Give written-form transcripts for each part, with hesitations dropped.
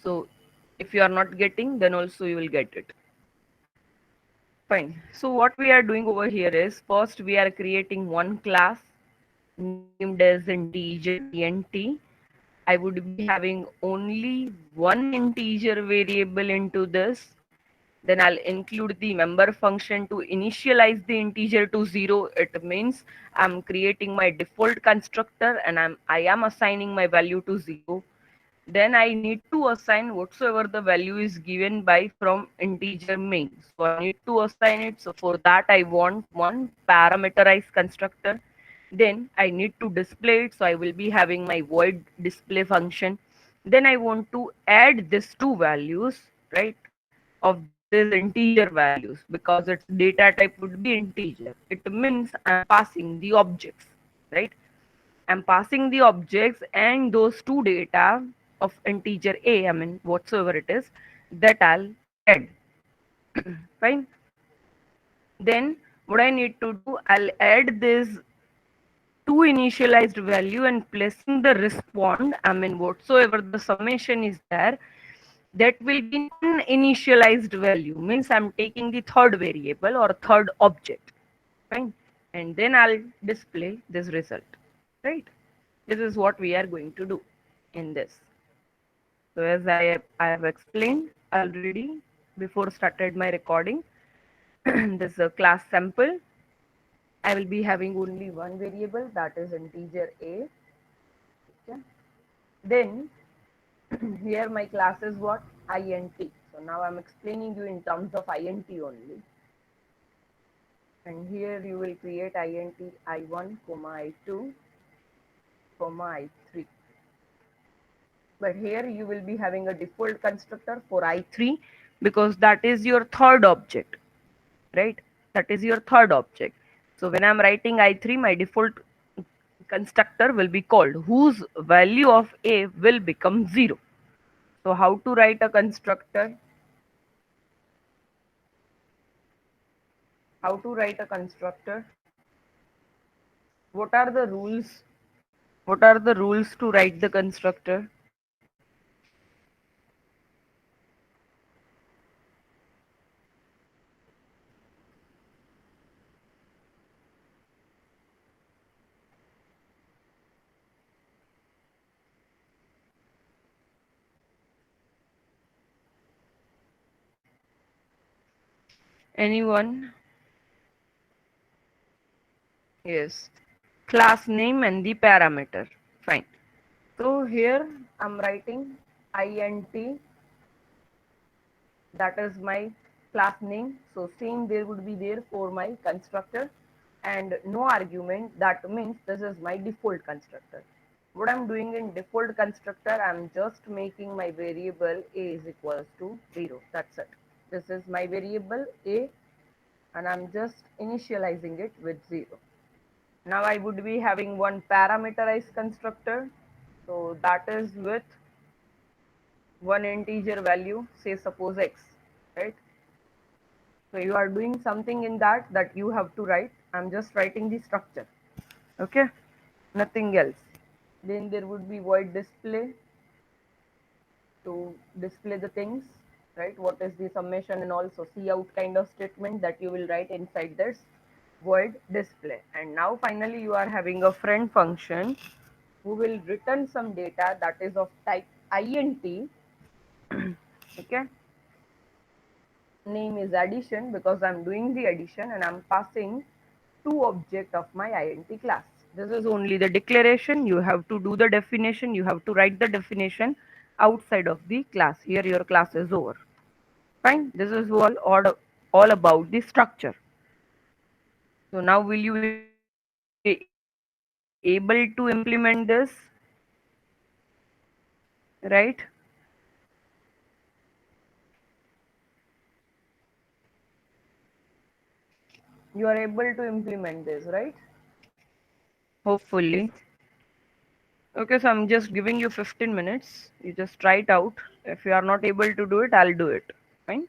So if you are not getting, then also you will get it. Fine. So what we are doing over here is, first we are creating one class named as integer int. I would be having only one integer variable into this. Then I'll include the member function to initialize the integer to 0. It means I'm creating my default constructor and I am assigning my value to 0. Then I need to assign whatsoever the value is given by from integer main. So I need to assign it. So for that I want one parameterized constructor. Then I need to display it. So I will be having my void display function. Then I want to add these two values, right, of these integer values, because its data type would be integer. It means I'm passing the objects, right? I'm passing the objects and those two data of integer a, I mean whatsoever it is, that I'll add. Fine. Then what I need to do, I'll add this two initialized value and placing the respond, I mean whatsoever the summation is there, that will be non-initialized value, means I'm taking the third variable or third object. Fine. And then I'll display this result, right? This is what we are going to do in this. So as I have explained already before started my recording, this is a class sample. I will be having only one variable, that is integer a. Okay. Then here my class is what? Int. So now I'm explaining you in terms of int only. And here you will create int I1, I2, I3. But here you will be having a default constructor for I3 because that is your third object, right? That is your third object. So when I'm writing I3, my default constructor will be called, whose value of a will become 0. So how to write a constructor? How to write a constructor? What are the rules? What are the rules to write the constructor? Anyone? Yes. Class name and the parameter. Fine. So here I'm writing int, that is my class name. So same there would be there for my constructor, and no argument. That means this is my default constructor. What I'm doing in default constructor, I'm just making my variable a is equals to 0. That's it. This is my variable a and I'm just initializing it with 0. Now I would be having one parameterized constructor. So that is with one integer value, say suppose x, right? So you are doing something in that you have to write. I'm just writing the structure. Okay, nothing else. Then there would be void display to display the things, right? What is the summation and also see out kind of statement that you will write inside this void display. And now finally you are having a friend function who will return some data that is of type int. Okay, name is addition because I'm doing the addition and I'm passing two object of my int class. This is only the declaration. You have to do the definition. You have to write the definition outside of the class. Here your class is over. Fine. This is all about the structure. So now will you be able to implement this? Right? You are able to implement this, right? Hopefully. Okay, so I'm just giving you 15 minutes. You just try it out. If you are not able to do it, I'll do it. Fine.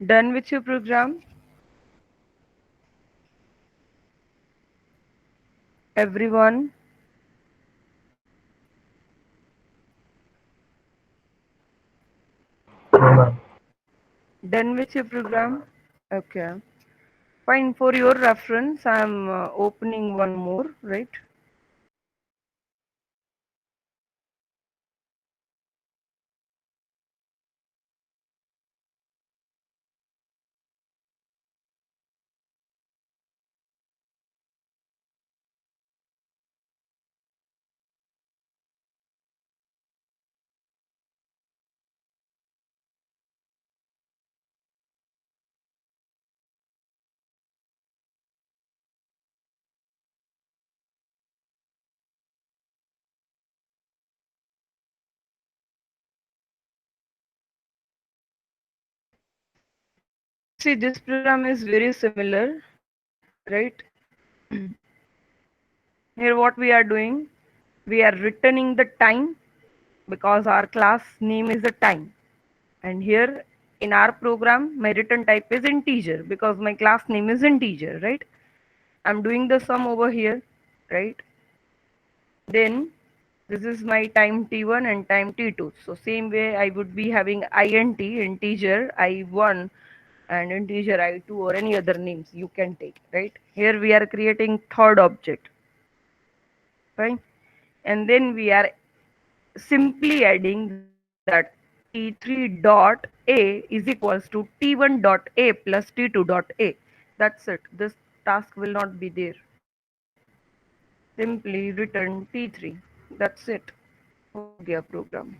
Done with your program? Everyone? Done with your program? Okay. Fine. For your reference, I'm opening one more, right? See, this program is very similar, right? Here, what we are doing, we are returning the time because our class name is a time. And here in our program, my return type is integer because my class name is integer, right? I'm doing the sum over here, right? Then this is my time t1 and time t2. So same way I would be having int, integer I1 and integer I2 or any other names you can take, right? Here we are creating third object, right? And then we are simply adding that t3 dot a is equals to t1 dot a plus t2 dot a. That's it. This task will not be there. Simply return t3. That's it. हो गया program.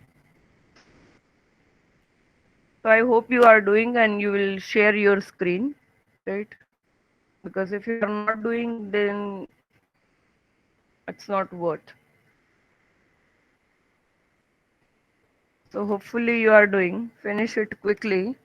So I hope you are doing and you will share your screen, right? Because if you are not doing, then it's not worth. So hopefully you are doing. Finish it quickly.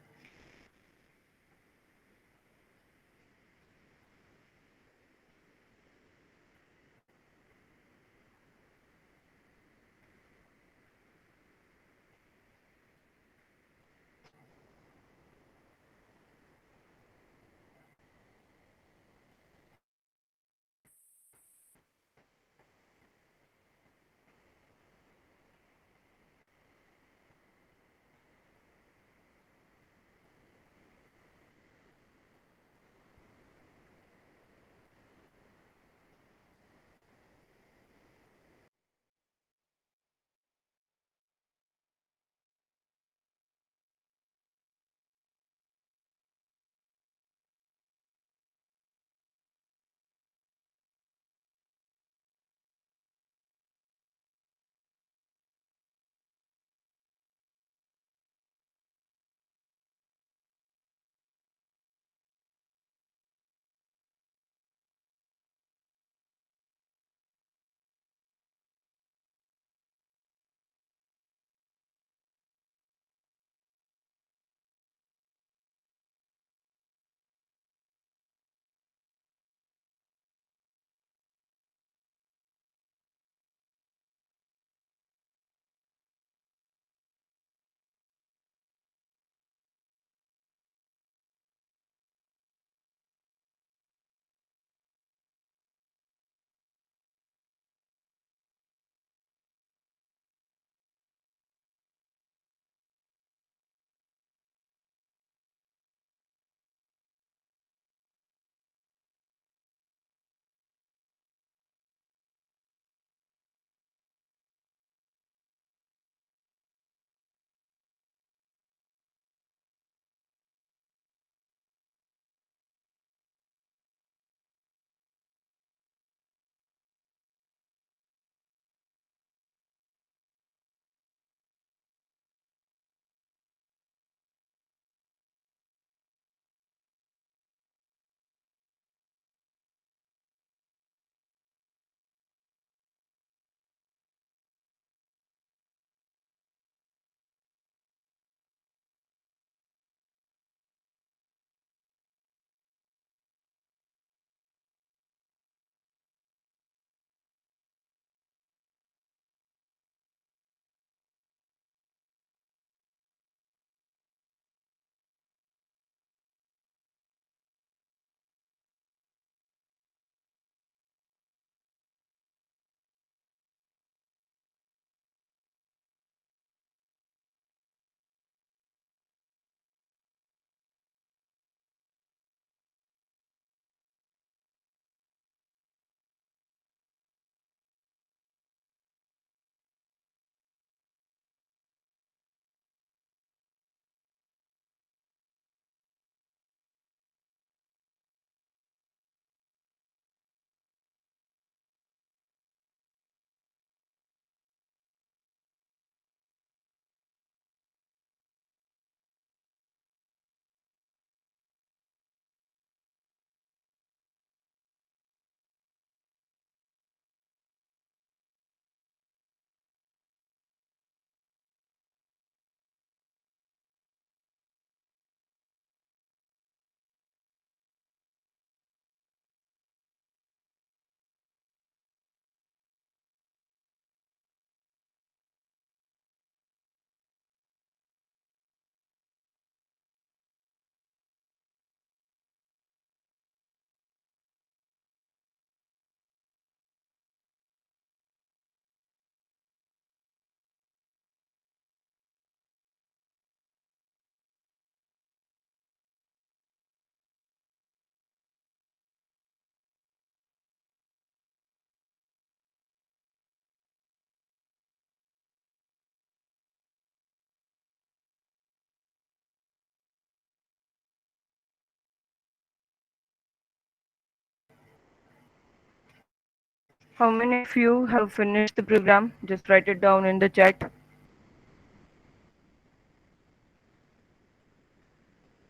How many of you have finished the program? Just write it down in the chat.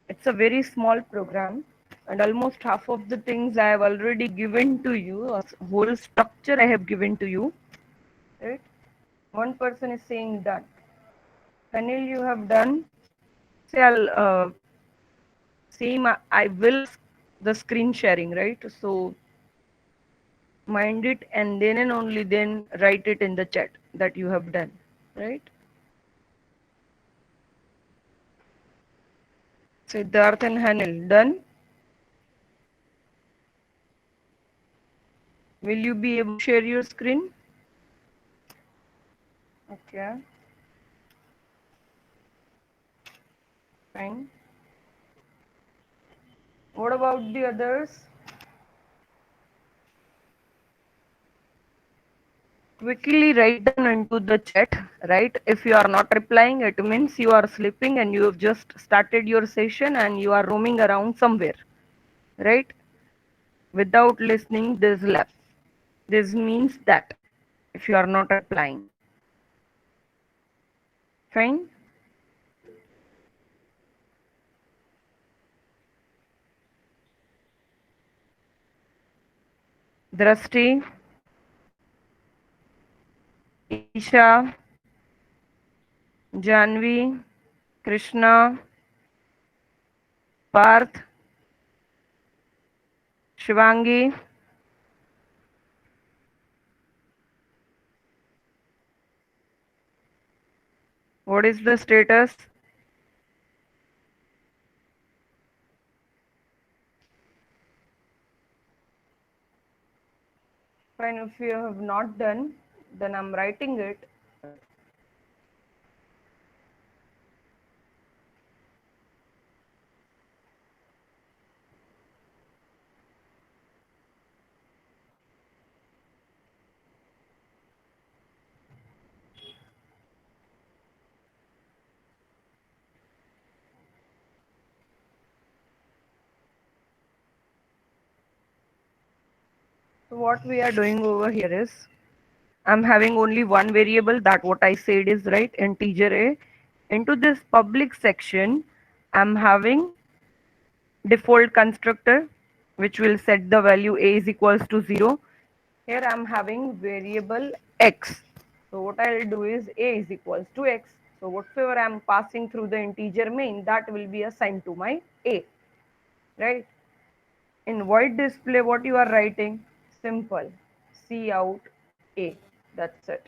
It's a very small program, and almost half of the things I have already given to you, a whole structure I have given to you. Right? One person is saying done. Anil, you have done. Say I'll same. I will the screen sharing, right? So mind it, and then and only then write it in the chat that you have done, right? Siddharth and Hanil, done. Will you be able to share your screen? Okay, fine. What about the others? Quickly write down into the chat, right? If you are not replying, it means you are sleeping and you have just started your session and you are roaming around somewhere, right? Without listening this lab. This means that if you are not replying. Fine? Drashti, Isha, Janvi, Krishna, Parth, Shivangi. What is the status? Fine, if you have not done, then I'm writing it. So what we are doing over here is, I'm having only one variable, that what I said is right, integer a. Into this public section, I'm having default constructor, which will set the value a is equals to 0. Here I'm having variable x. So what I'll do is a is equals to x. So whatever I'm passing through the integer main, that will be assigned to my a, right? In void display, what you are writing? Simple, cout a. That's it,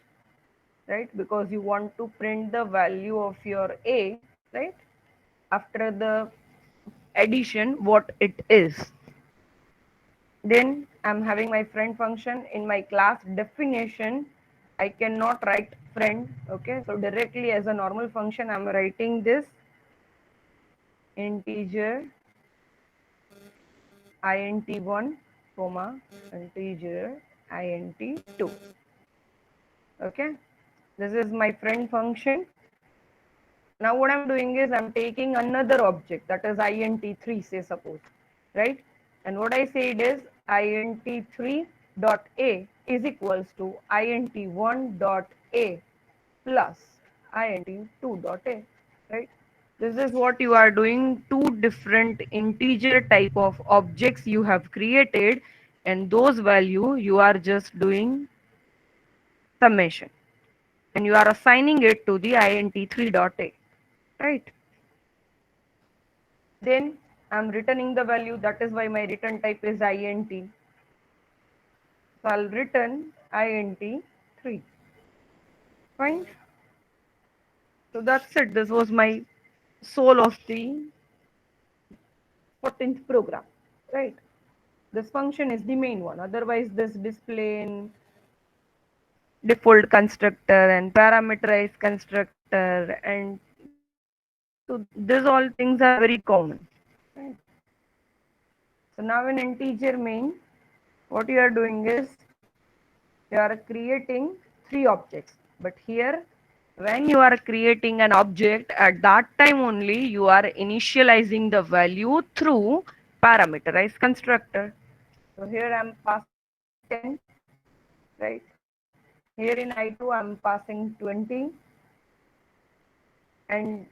right? Because you want to print the value of your a, right? After the addition, what it is. Then I'm having my friend function. In my class definition, I cannot write friend. Okay, so directly as a normal function, I'm writing this integer int1 comma integer int2. Okay, this is my friend function. Now what I'm doing is I'm taking another object, that is int3, say suppose, right? And what I said is int3 dot a is equals to int1 dot a plus int2 dot a, right? This is what you are doing. Two different integer type of objects you have created, and those value you are just doing summation, and you are assigning it to the int3 dot a, right? Then I'm returning the value. That is why my return type is int. So I'll return int3. Fine. So that's it. This was my soul of the 14th program, right? This function is the main one. Otherwise, this display in default constructor and parameterized constructor, and so these all things are very common. Right? So now in integer main, what you are doing is you are creating three objects. But here, when you are creating an object, at that time only you are initializing the value through parameterized constructor. So here I am passing 10, right? Here in I2, I'm passing 20, and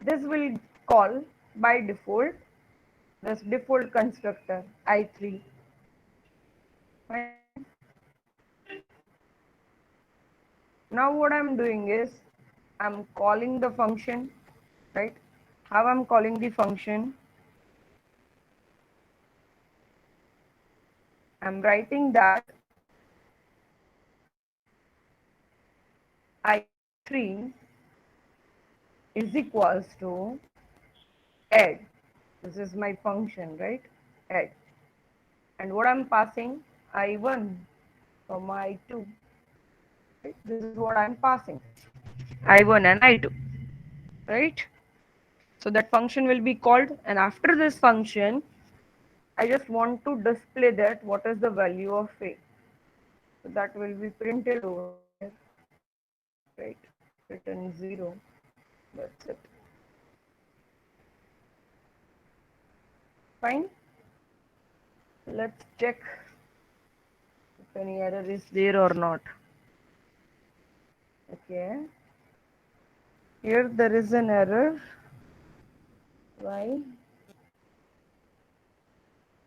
this will call by default this default constructor I3. Fine. Now what I'm doing is I'm calling the function, right? How I'm calling the function? I'm writing that I3 is equals to add. This is my function, right? Add. And what I'm passing? I1 from I2. Right? This is what I'm passing. I1 and I2. Right? So that function will be called, and after this function, I just want to display that what is the value of A. So that will be printed over here, right? Return 0. That's it. Fine. Let's check if any error is there or not. Okay. Here there is an error. Why?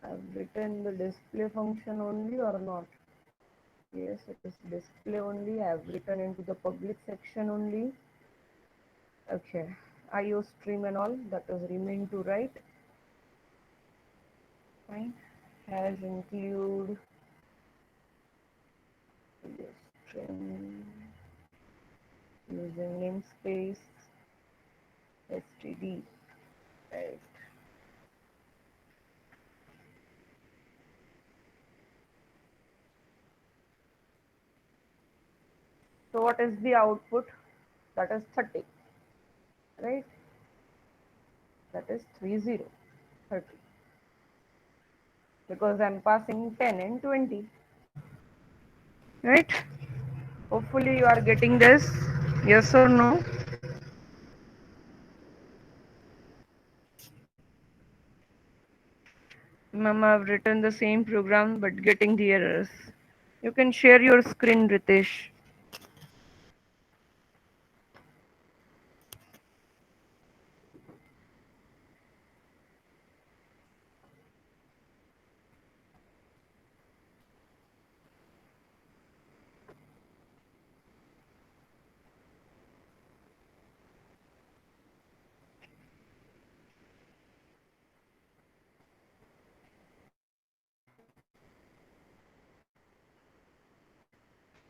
I've written the display function only or not? Yes, it is display only. I've written into the public section only. Okay. IO stream and all that is remain to write. Fine. Has include string using namespace std. Right. So what is the output? That is 30. Right? That is 30. 30. Because I'm passing 10 and 20. Right? Hopefully you are getting this. Yes or no? Ma'am, I've written the same program but getting the errors. You can share your screen, Ritesh.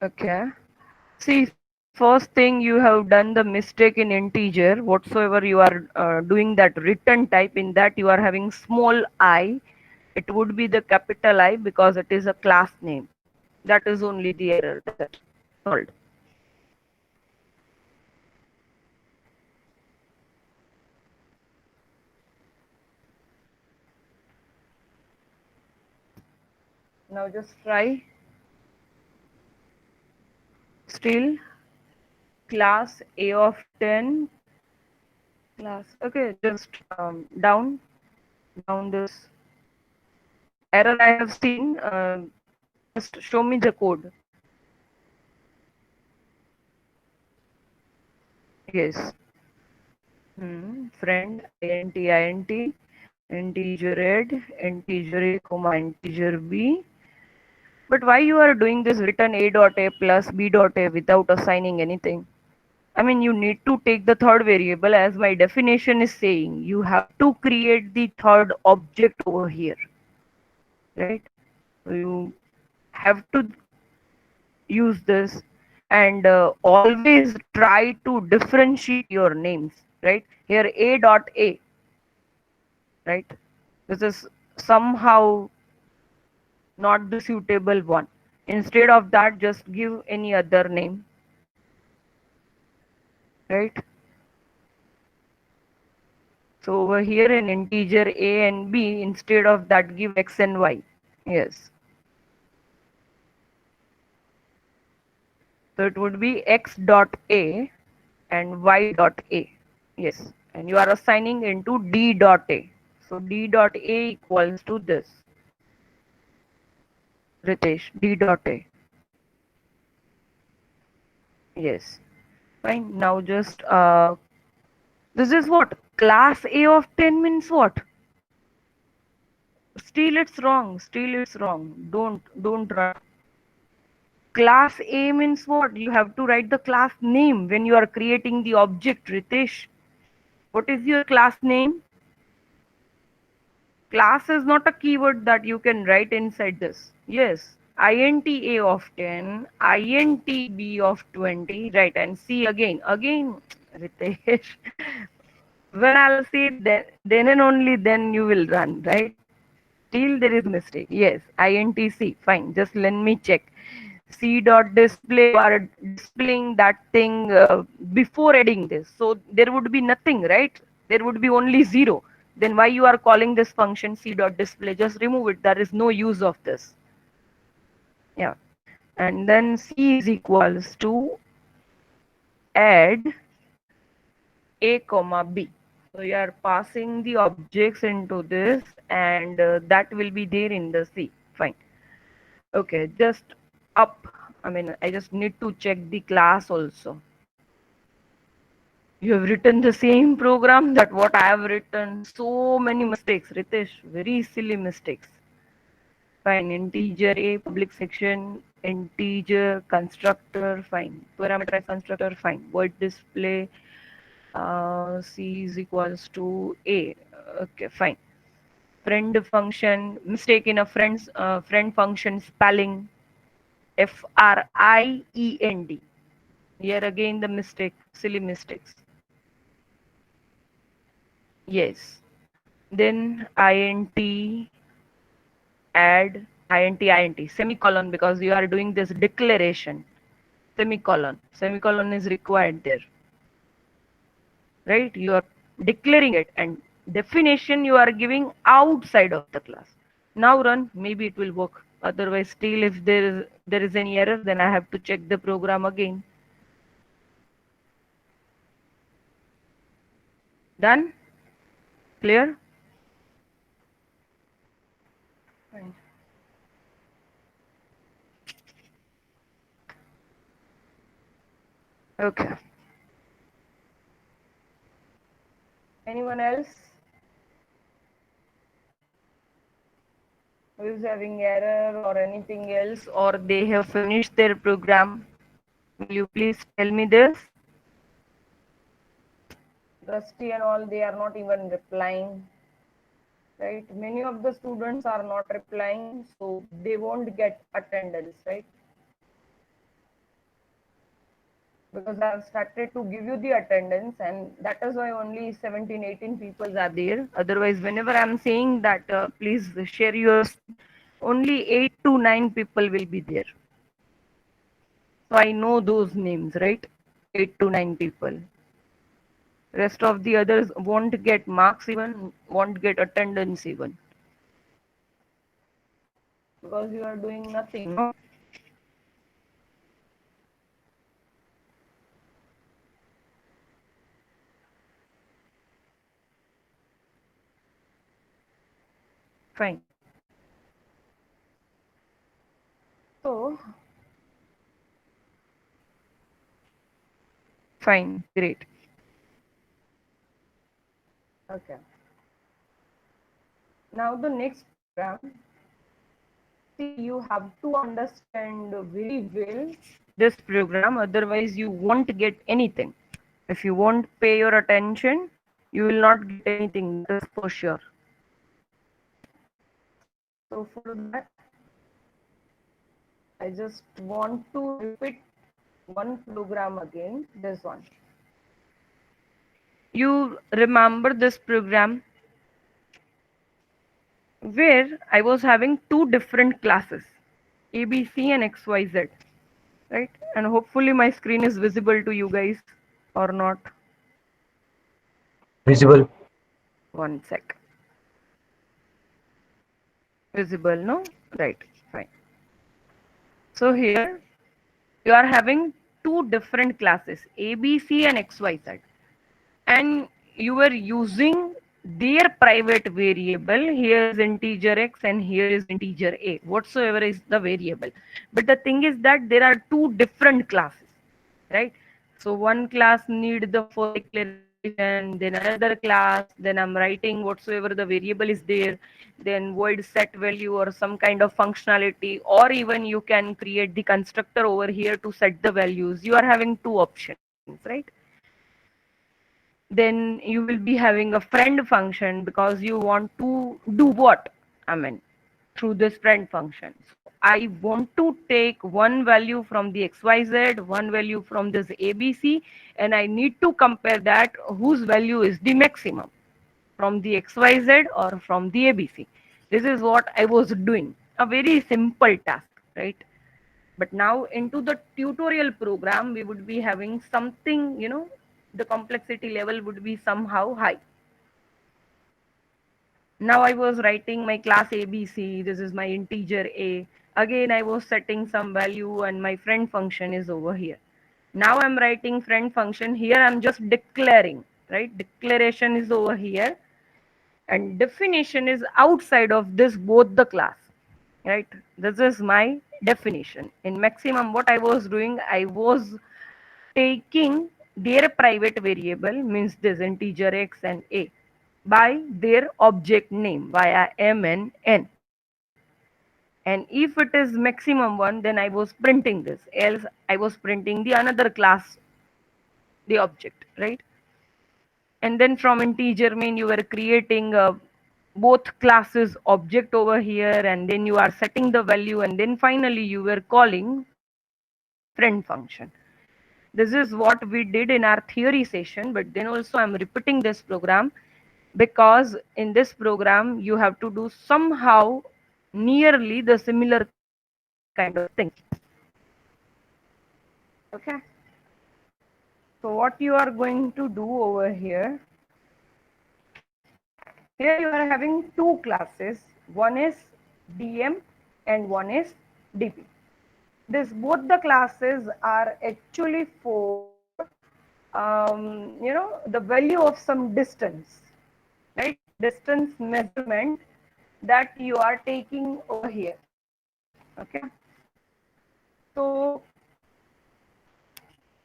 Okay. See, first thing you have done the mistake in integer, whatsoever you are doing that return type, in that you are having small I, it would be the capital I because it is a class name. That is only the error. That's it. Solved. Now just try. Still class A of 10 class. Okay, just down this error I have seen. Just show me the code. Yes. Friend int integer add integer a comma integer b. But why you are doing this return a dot a plus b dot a without assigning anything? I mean, you need to take the third variable, as my definition is saying. You have to create the third object over here, right? You have to use this, and always try to differentiate your names, right? Here a dot a, right? This is somehow not the suitable one. Instead of that, just give any other name, right? So over here in integer a and b, instead of that, give x and y. Yes. So it would be x dot a and y dot a. Yes. And you are assigning into d dot a. So d dot a equals to this. Ritesh, d dot a. Yes. Fine. Now just this is what class A of 10 means what? Still it's wrong. Still it's wrong. Don't run. Class A means what? You have to write the class name when you are creating the object, Ritesh. What is your class name? Class is not a keyword that you can write inside this. Yes. Int A of 10, int B of 20, right? And C again, Ritesh. When I'll say then and only then you will run, right? Still there is mistake. Yes, INTC. Fine. Just let me check. C dot display. You are displaying that thing before adding this. So there would be nothing, right? There would be only zero. Then why you are calling this function C dot display? Just remove it. There is no use of this. Yeah. And then C is equals to add A comma B. So you are passing the objects into this, and that will be there in the C. Fine. Okay, just up. I mean, I just need to check the class also. You have written the same program that what I have written. So many mistakes, Ritesh. Very silly mistakes. Fine. Integer A, public section, integer constructor. Fine. Parameterize constructor. Fine. Void display. C is equals to A. Okay, fine. Friend function, mistake in a friend function spelling, FRIEND. Here again the mistake, silly mistakes. Yes. Then INT, add, INT, semicolon, because you are doing this declaration. Semicolon is required there. Right? You are declaring it, and definition you are giving outside of the class. Now run, maybe it will work. Otherwise, still if there is any error, then I have to check the program again. Done? Clear? Fine. Okay. Anyone else who is having error or anything else, or they have finished their program? Will you please tell me this? Rusty and all, they are not even replying. Right? Many of the students are not replying, so they won't get attendance, right? Because I have started to give you the attendance, and that is why only 17, 18 people are there. Otherwise, whenever I'm saying that, please share yours, only 8 to 9 people will be there. So I know those names, right? 8 to 9 people. Rest of the others won't get marks even, won't get attendance even. Because you are doing nothing, no? Fine. So, fine, great. Okay. Now the next program, see, you have to understand very well this program, otherwise you won't get anything. If you won't pay your attention, you will not get anything, that's for sure. So for that, I just want to repeat one program again, this one. You remember this program where I was having two different classes, ABC and XYZ, right? And hopefully my screen is visible to you guys or not. Visible. One sec. Visible, no? Right, fine. So here you are having two different classes, ABC and XYZ. And you were using their private variable. Here is integer X and here is integer A, whatsoever is the variable. But the thing is that there are two different classes. right? So one class need the for declaration, then another class, then I'm writing whatsoever the variable is there, then void set value or some kind of functionality, or even you can create the constructor over here to set the values. You are having two options, right? Then you will be having a friend function because you want to do what? I mean, through this friend function. So I want to take one value from the XYZ, one value from this ABC, and I need to compare that whose value is the maximum from the XYZ or from the ABC. This is what I was doing. A very simple task, right? But now into the tutorial program, we would be having something, the complexity level would be somehow high. Now I was writing my class ABC. This is my integer A. Again, I was setting some value and my friend function is over here. Now I'm writing friend function. Here I'm just declaring, right? Declaration is over here and definition is outside of this both the class, right? This is my definition. In maximum, what I was doing, I was taking their private variable, means this integer x and a, by their object name via m and n. And if it is maximum one, then I was printing this, else I was printing the another class, the object, right? And then from integer main you were creating both classes object over here, and then you are setting the value, and then finally you were calling friend function. This is what we did in our theory session, but then also I'm repeating this program because in this program you have to do somehow nearly the similar kind of thing. Okay. So what you are going to do over here, here you are having two classes. One is DM and one is DP. This both the classes are actually for the value of some distance, right? Distance measurement that you are taking over here. Okay. So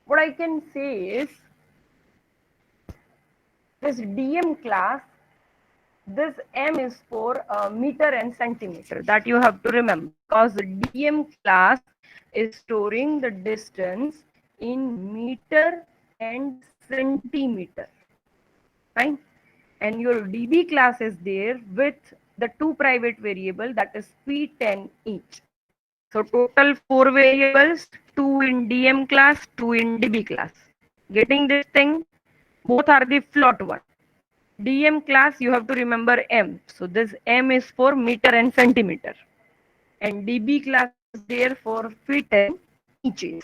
what I can say is this DM class, this M is for meter and centimeter, that you have to remember, because the DM class is storing the distance in meter and centimeter, fine. And your DB class is there with the two private variable, that is P10 each. So total four variables, two in DM class, two in DB class. Getting this thing? Both are the float one. DM class, you have to remember M. So this M is for meter and centimeter. And DB class is there for feet and inches.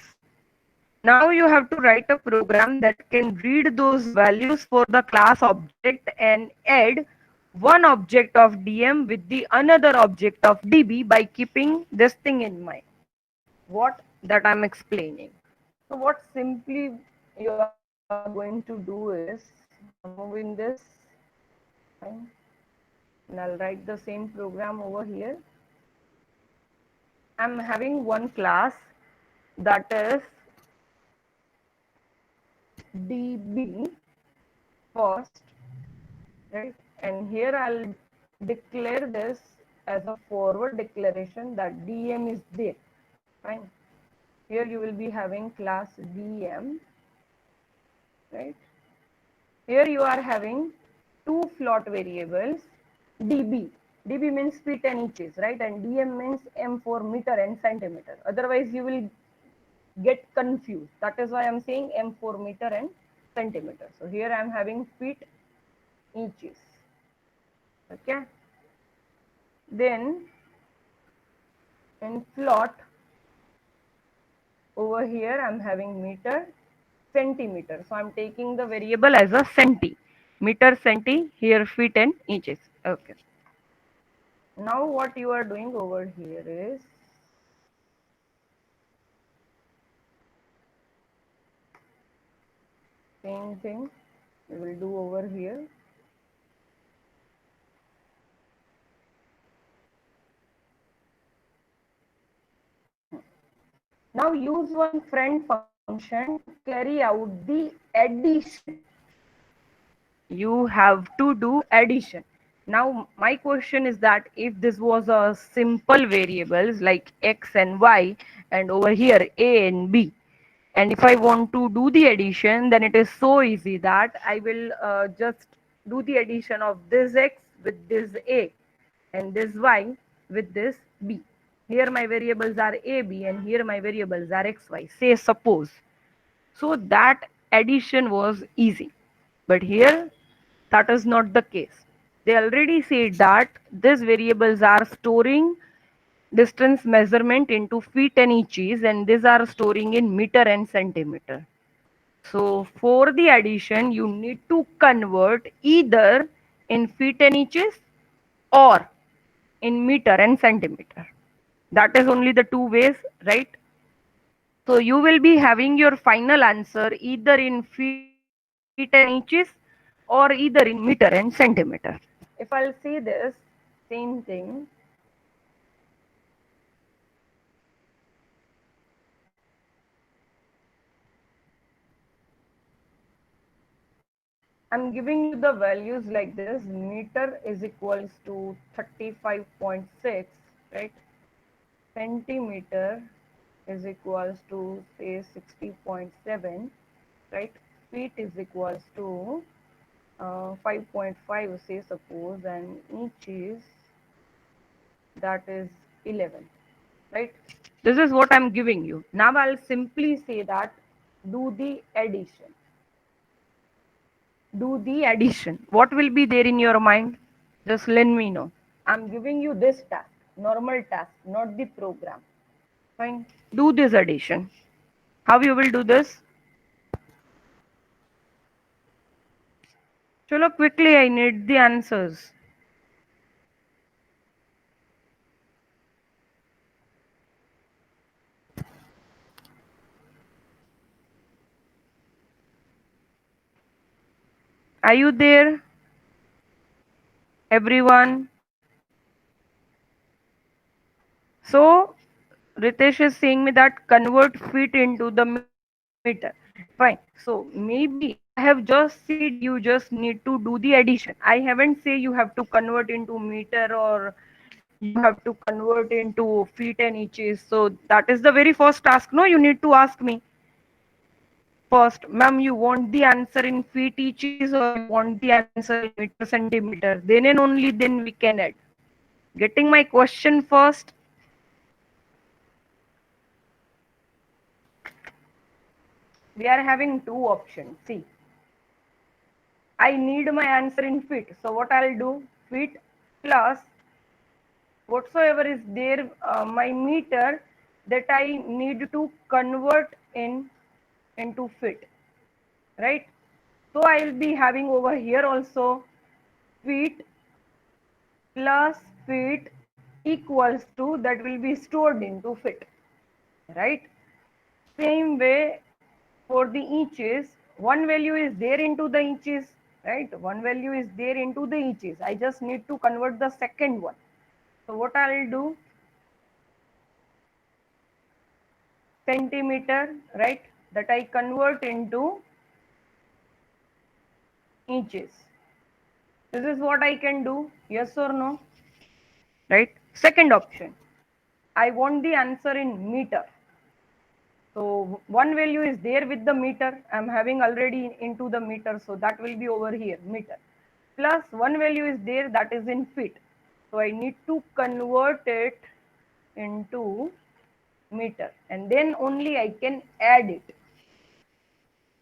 Now you have to write a program that can read those values for the class object and add one object of DM with the another object of DB by keeping this thing in mind. What that I'm explaining. So what simply you are going to do is move in this, fine, and I'll write the same program over here. I'm having one class that is DB first, right? And here I'll declare this as a forward declaration that DM is there, fine. Here you will be having class DM, right? Here you are having two float variables, dB. dB means feet and inches, right? And DM means M for meter and centimeter. Otherwise, you will get confused. That is why I'm saying M for meter and centimeter. So here I'm having feet, inches. Okay. Then in float, over here I'm having meter, centimeter. So I'm taking the variable as a centi. Meter, centi, here feet and inches. Okay. Now what you are doing over here is same thing we will do over here. Now use one friend function function to carry out the addition. You have to do addition. Now my question is that if this was a simple variables like x and y, and over here a and b, and if I want to do the addition, then it is so easy that I will just do the addition of this x with this a and this y with this b. Here my variables are a, b, and here my variables are x, y. Say suppose. So that addition was easy. But here that is not the case. They already said that these variables are storing distance measurement into feet and inches, and these are storing in meter and centimeter. So for the addition, you need to convert either in feet and inches or in meter and centimeter. That is only the two ways, right? So you will be having your final answer either in feet and inches or either in meter and centimeter. If I'll say this same thing, I'm giving you the values like this. Meter is equals to 35.6, right? Centimeter is equals to say 60.7, right? Feet is equals to 5.5, say suppose, and inches, that is 11, right? This is what I'm giving you. Now I'll simply say that do the addition. Do the addition. What will be there in your mind? Just let me know. I'm giving you this task, normal task, not the program. Fine. Do this addition. How you will do this? Chalo, quickly, I need the answers. Are you there, everyone? So Ritesh is saying me that convert feet into the meter. Fine. So maybe I have just said you just need to do the addition. I haven't say you have to convert into meter or you have to convert into feet and inches. So that is the very first task. No, you need to ask me first, ma'am, you want the answer in feet inches or you want the answer in meter centimeter? Then and only then we can add. Getting my question first. We are having two options. See, I need my answer in feet. So what I'll do, feet plus whatsoever is there, my meter, that I need to convert into feet, right? So I'll be having over here also feet plus feet equals to, that will be stored into feet, right? Same way for the inches, one value is there into the inches, right? One value is there into the inches. I just need to convert the second one. So what I'll do, centimeter, right? That I convert into inches. This is what I can do, yes or no, right? Second option, I want the answer in meter. So one value is there with the meter. I'm having already into the meter. So that will be over here, meter. Plus one value is there that is in feet. So I need to convert it into meter. And then only I can add it.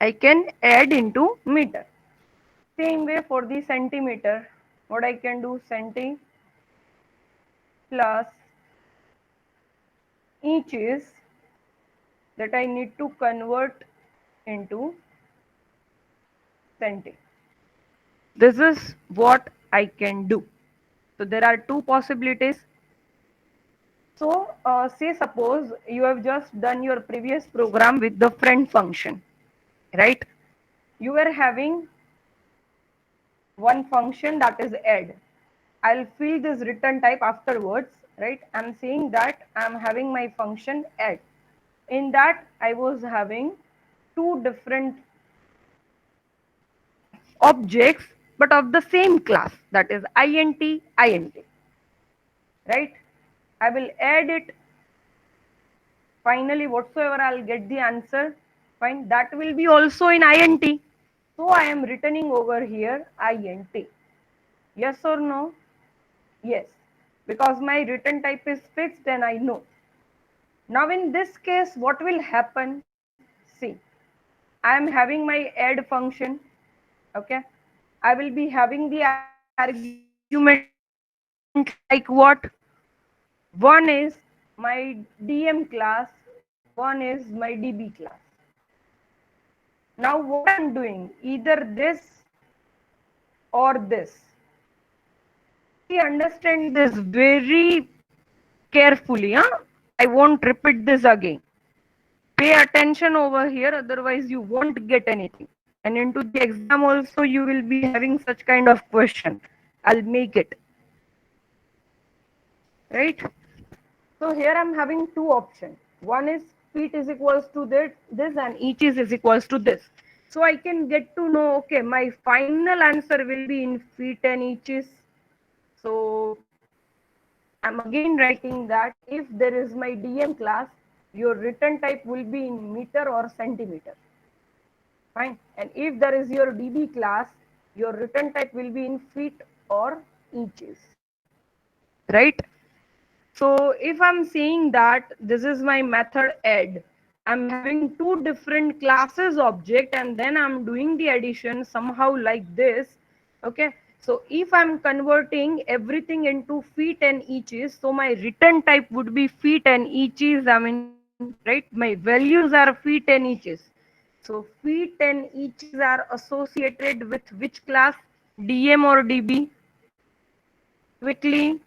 I can add into meter. Same way for the centimeter. What I can do, centi plus inches, that I need to convert into centi. This is what I can do. So there are two possibilities. So say suppose you have just done your previous program with the friend function, right? You were having one function that is add. I'll fill this return type afterwards, right? I'm saying that I'm having my function add. In that I was having two different objects but of the same class, that is int int, right? I will add it. Finally, whatsoever I'll get the answer, fine, that will be also in int. So I am returning over here int. Yes or no? Yes, because my return type is fixed and I know. Now in this case, what will happen? See, I am having my add function. Okay, I will be having the argument like what? One is my DM class, one is my DB class. Now what I'm doing, either this or this. See, understand this very carefully. I won't repeat this again. Pay attention over here, otherwise you won't get anything. And into the exam also you will be having such kind of question. I'll make it. Right? So here I'm having two options. One is feet is equals to this and inches is equals to this. So I can get to know, okay, my final answer will be in feet and inches. So I'm again writing that if there is my DM class, your return type will be in meter or centimeter. Fine. And if there is your DB class, your return type will be in feet or inches. Right? So if I'm saying that this is my method add, I'm having two different classes object and then I'm doing the addition somehow like this. Okay. So if I'm converting everything into feet and inches, so my return type would be feet and inches. I mean, right? My values are feet and inches. So feet and inches are associated with which class? DM or DB? Quickly.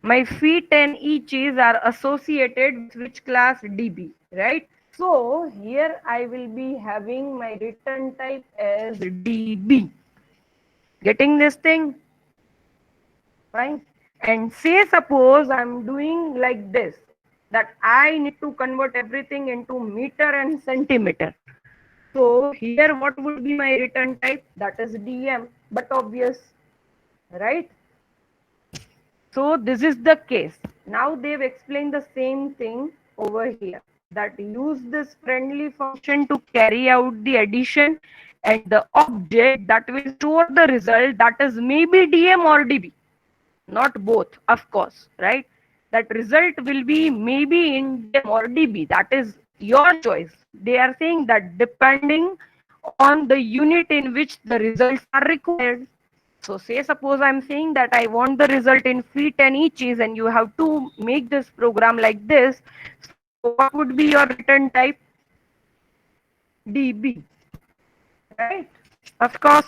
My feet and inches are associated with which class? DB, right? So here I will be having my return type as DB. Getting this thing? Fine. And say suppose I'm doing like this, that I need to convert everything into meter and centimeter. So here what would be my return type? That is DM, but obvious, right? So this is the case. Now they've explained the same thing over here, that use this friendly function to carry out the addition and the object that will store the result, that is maybe DM or DB, not both, of course, right? That result will be maybe in DM or DB, that is your choice. They are saying that depending on the unit in which the results are required. So say suppose I'm saying that I want the result in feet and inches and you have to make this program like this. So what would be your return type? DB, right? Of course.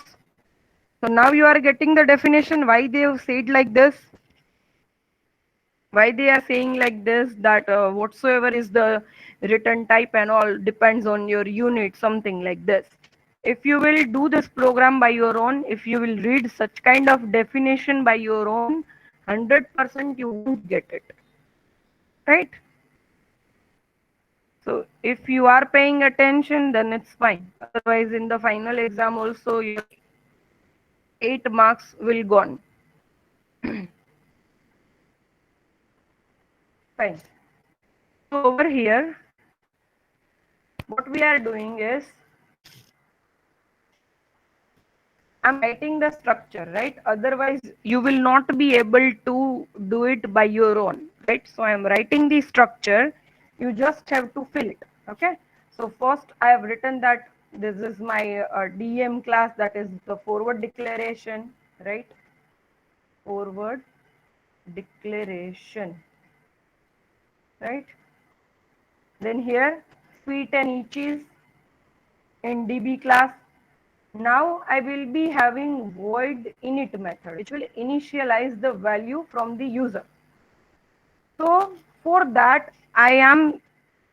So now you are getting the definition why they have said like this. Why they are saying like this, that whatsoever is the return type and all depends on your unit, something like this. If you will do this program by your own, if you will read such kind of definition by your own, 100% you won't get it, right? So if you are paying attention, then it's fine. Otherwise in the final exam also your 8 marks will gone. Fine. So over here what we are doing is, I'm writing the structure, right? Otherwise you will not be able to do it by your own, right? So I am writing the structure, you just have to fill it. Okay, so first I have written that this is my DM class, that is the forward declaration, right? Forward declaration, right? Then here feet and inches in DB class. Now I will be having void init method, which will initialize the value from the user. So for that, I am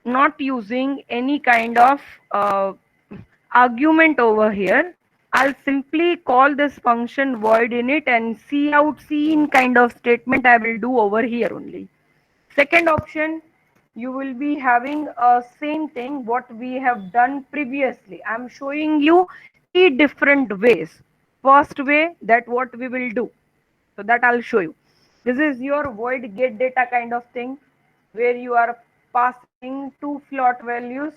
not using any kind of argument over here. I'll simply call this function void init and see out scene kind of statement I will do over here only. Second option, you will be having a same thing what we have done previously. I'm showing you three different ways. First way, that what we will do. So that I'll show you. This is your void get data kind of thing where you are passing two float values.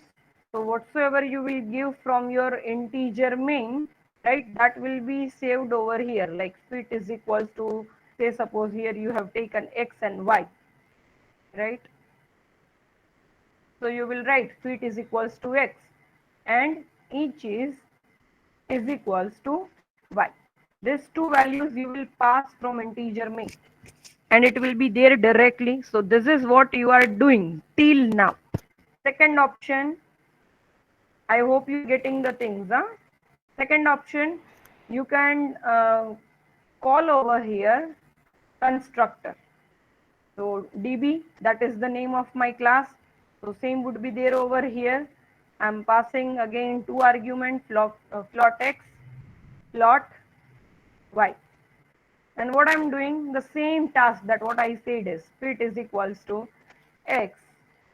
So whatsoever you will give from your integer main, right, that will be saved over here. Like fit is equals to, say suppose here you have taken x and y, right? So you will write fit is equals to x and each is equals to y. These two values you will pass from integer main and it will be there directly. So this is what you are doing till now. Second option, I hope you are getting the things. Huh? Second option, you can call over here constructor. So db, that is the name of my class. So same would be there over here. I'm passing again two arguments, float x, float y. And what I'm doing, the same task that what I said is fit is equals to x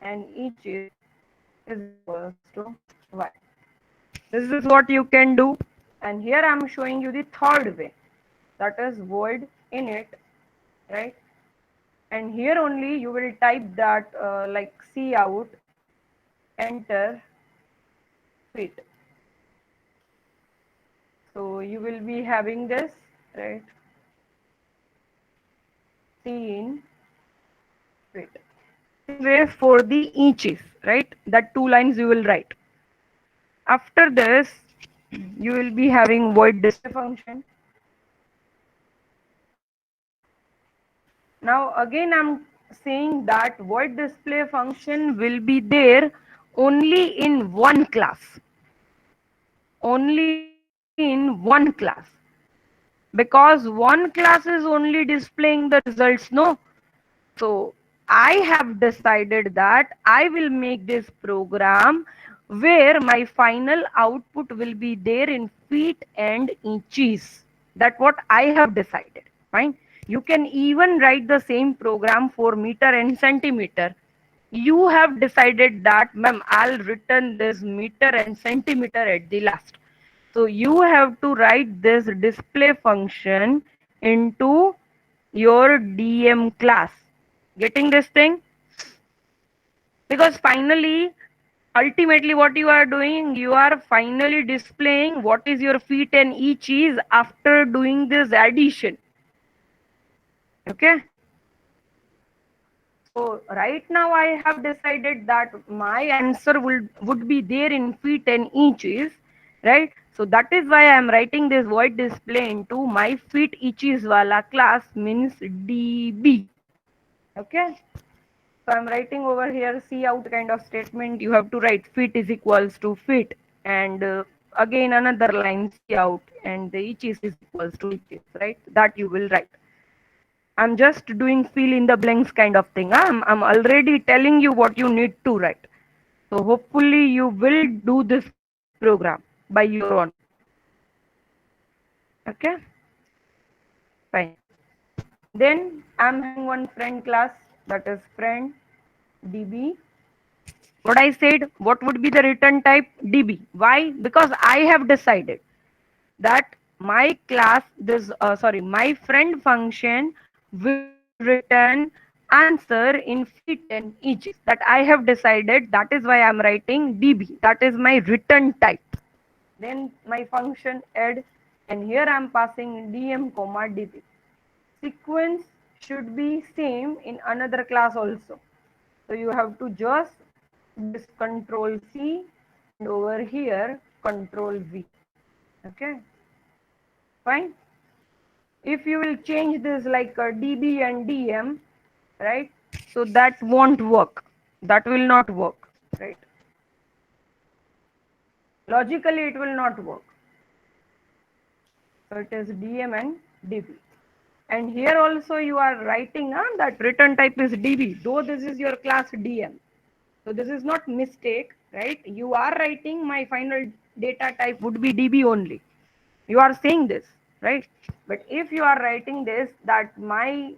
and each is equals to y. This is what you can do. And here I'm showing you the third way, that is void init, right? And here only you will type that like cout enter fit. So you will be having this, right? In fit. Same way for the eaches, right? That two lines you will write. After this, you will be having void display function. Now again I'm saying that void display function will be there only in one class. Only in one class. Because one class is only displaying the results, no? So I have decided that I will make this program where my final output will be there in feet and inches. That's what I have decided. Fine. You can even write the same program for meter and centimeter. You have decided that, ma'am, I'll return this meter and centimeter at the last. So you have to write this display function into your DM class. Getting this thing? Because finally, ultimately what you are doing, you are finally displaying what is your feet and each is after doing this addition. Okay. So right now I have decided that my answer would be there in feet and inches, right? So that is why I am writing this void display into my feet inches wala class means db. Okay. So I'm writing over here cout kind of statement. You have to write fit is equals to fit and again another line cout and the inches is equals to inches, right? That you will write. I'm just doing fill in the blanks kind of thing. I'm already telling you what you need to write. So hopefully you will do this program by your own. Okay, fine. Then I'm having one friend class, that is friend db. What I said, what would be the return type? db. Why? Because I have decided that my class, this my friend function will return answer in feet and inches. That I have decided. That is why I'm writing db. That is my return type. Then my function add, and here I'm passing dm comma db. Sequence should be same in another class also. So you have to just this control C and over here control V. Okay, fine. If you will change this like db and dm, right? So that won't work. That will not work, right? Logically, it will not work. So it is dm and db. And here also you are writing that return type is db, though this is your class dm. So this is not mistake, right? You are writing my final data type would be db only. You are saying this, right? But if you are writing this, that my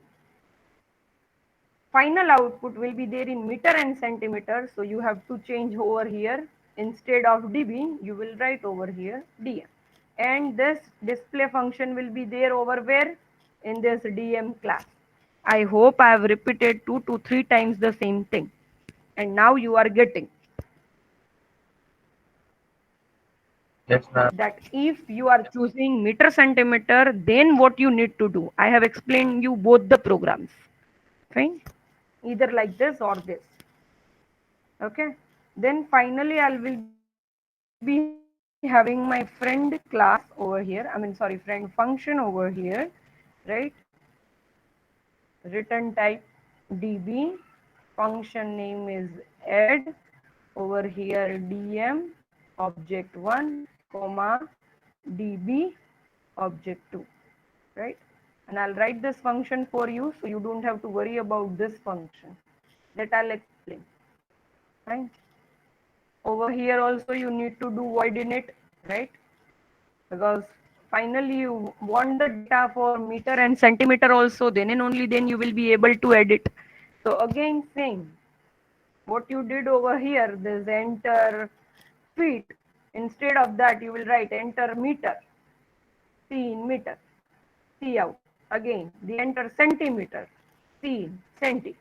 final output will be there in meter and centimeter. So you have to change over here. Instead of dB, you will write over here dm. And this display function will be there over where? In this dm class. I hope I have repeated 2 to 3 times the same thing. And now you are getting Yes, ma'am. that if you are choosing meter centimeter, then what you need to do. I have explained you both the programs. Fine. Either like this or this. Okay. Then finally I will be having my friend class over here. I mean, sorry, friend function over here, right? Return type db, function name is add, over here dm object 1 comma db object 2, right? And I'll write this function for you so you don't have to worry about this function, that I'll explain, right? Over here also you need to do void init, right? Because finally you want the data for meter and centimeter also, then and only then you will be able to edit. So again same, what you did over here, this enter feet, instead of that you will write enter meter, c in meter, c out, again the enter centimeter, c in centi,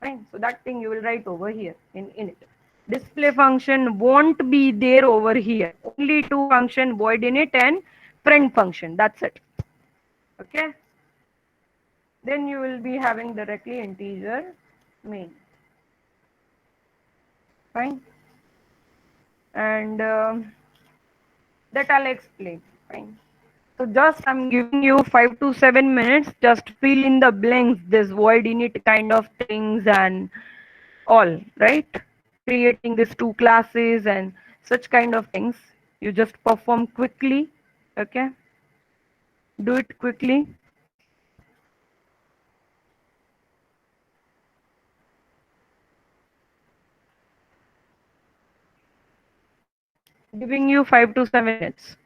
fine. So that thing you will write over here in init. Display function won't be there over here, only two function, void init and friend function, that's it. Okay, then you will be having directly integer main, fine. And that I'll explain, fine. So just I'm giving you 5 to 7 minutes, just fill in the blanks, this void init kind of things and all, right? Creating these two classes and such kind of things. You just perform quickly, okay? Do it quickly. Giving you 5 to 7 minutes.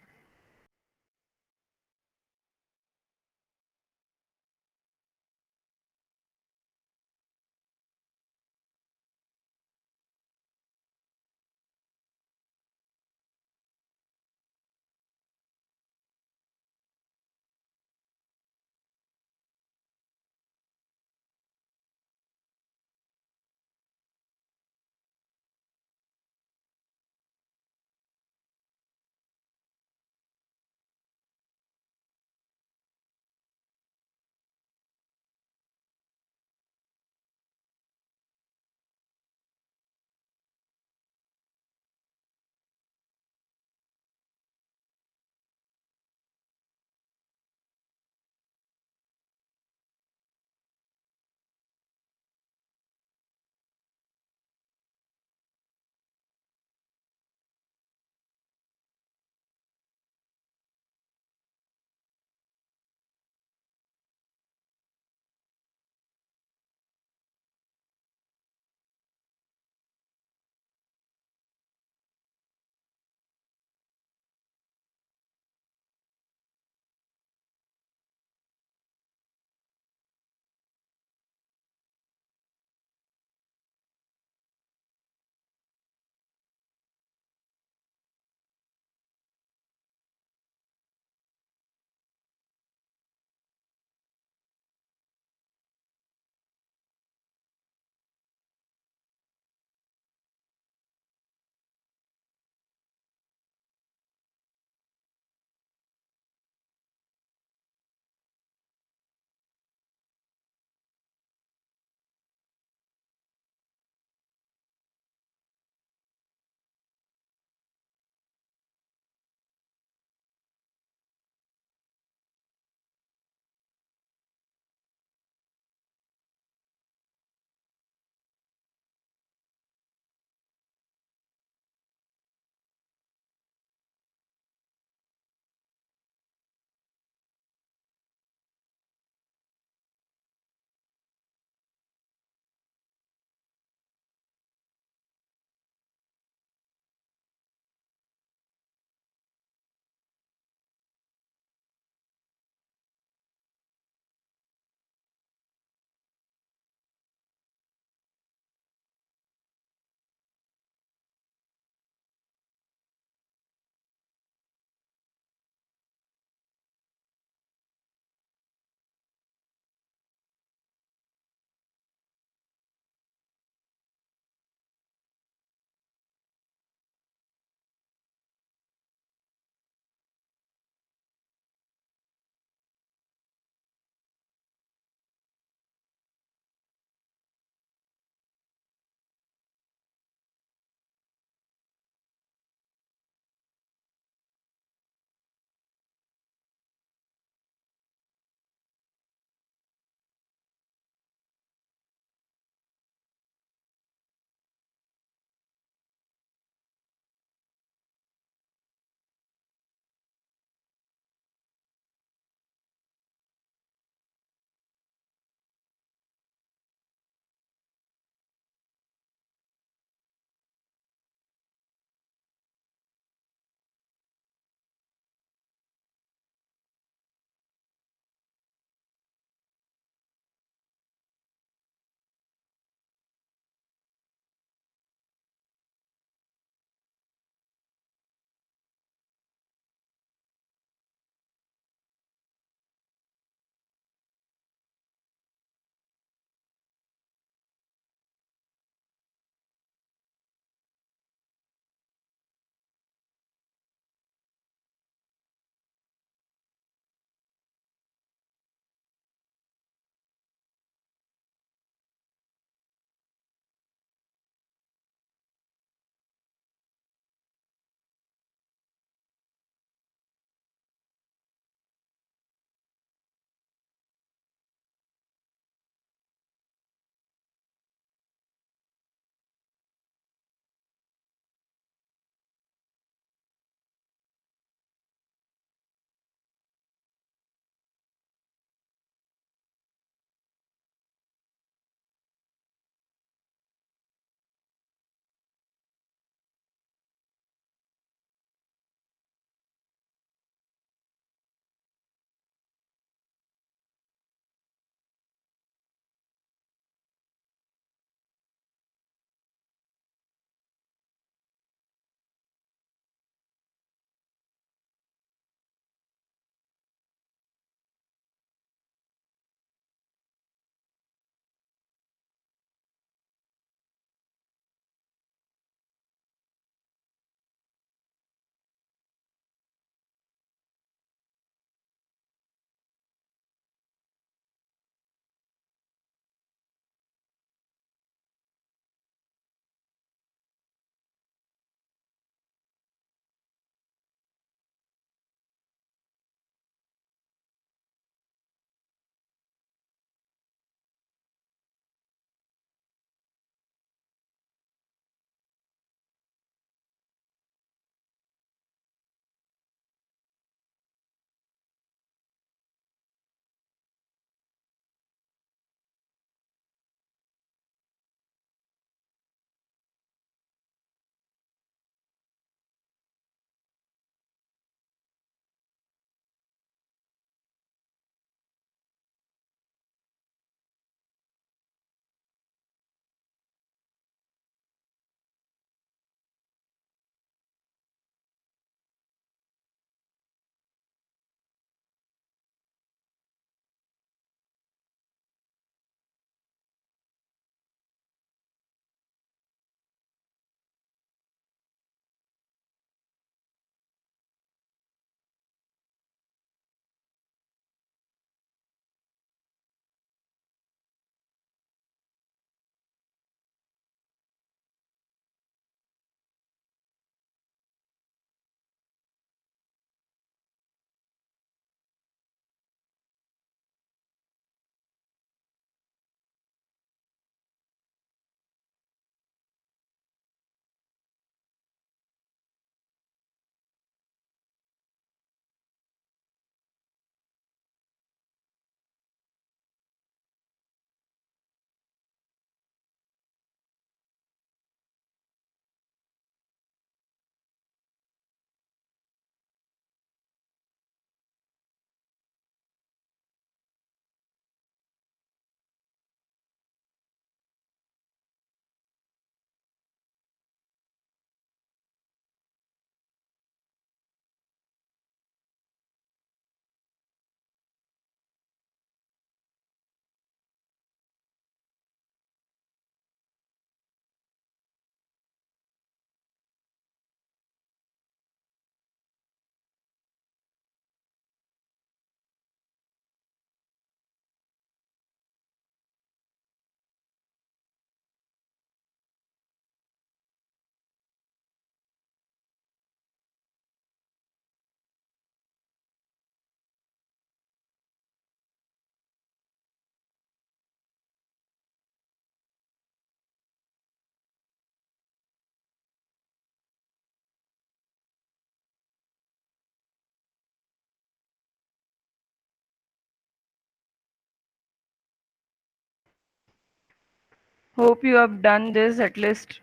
Hope you have done this at least.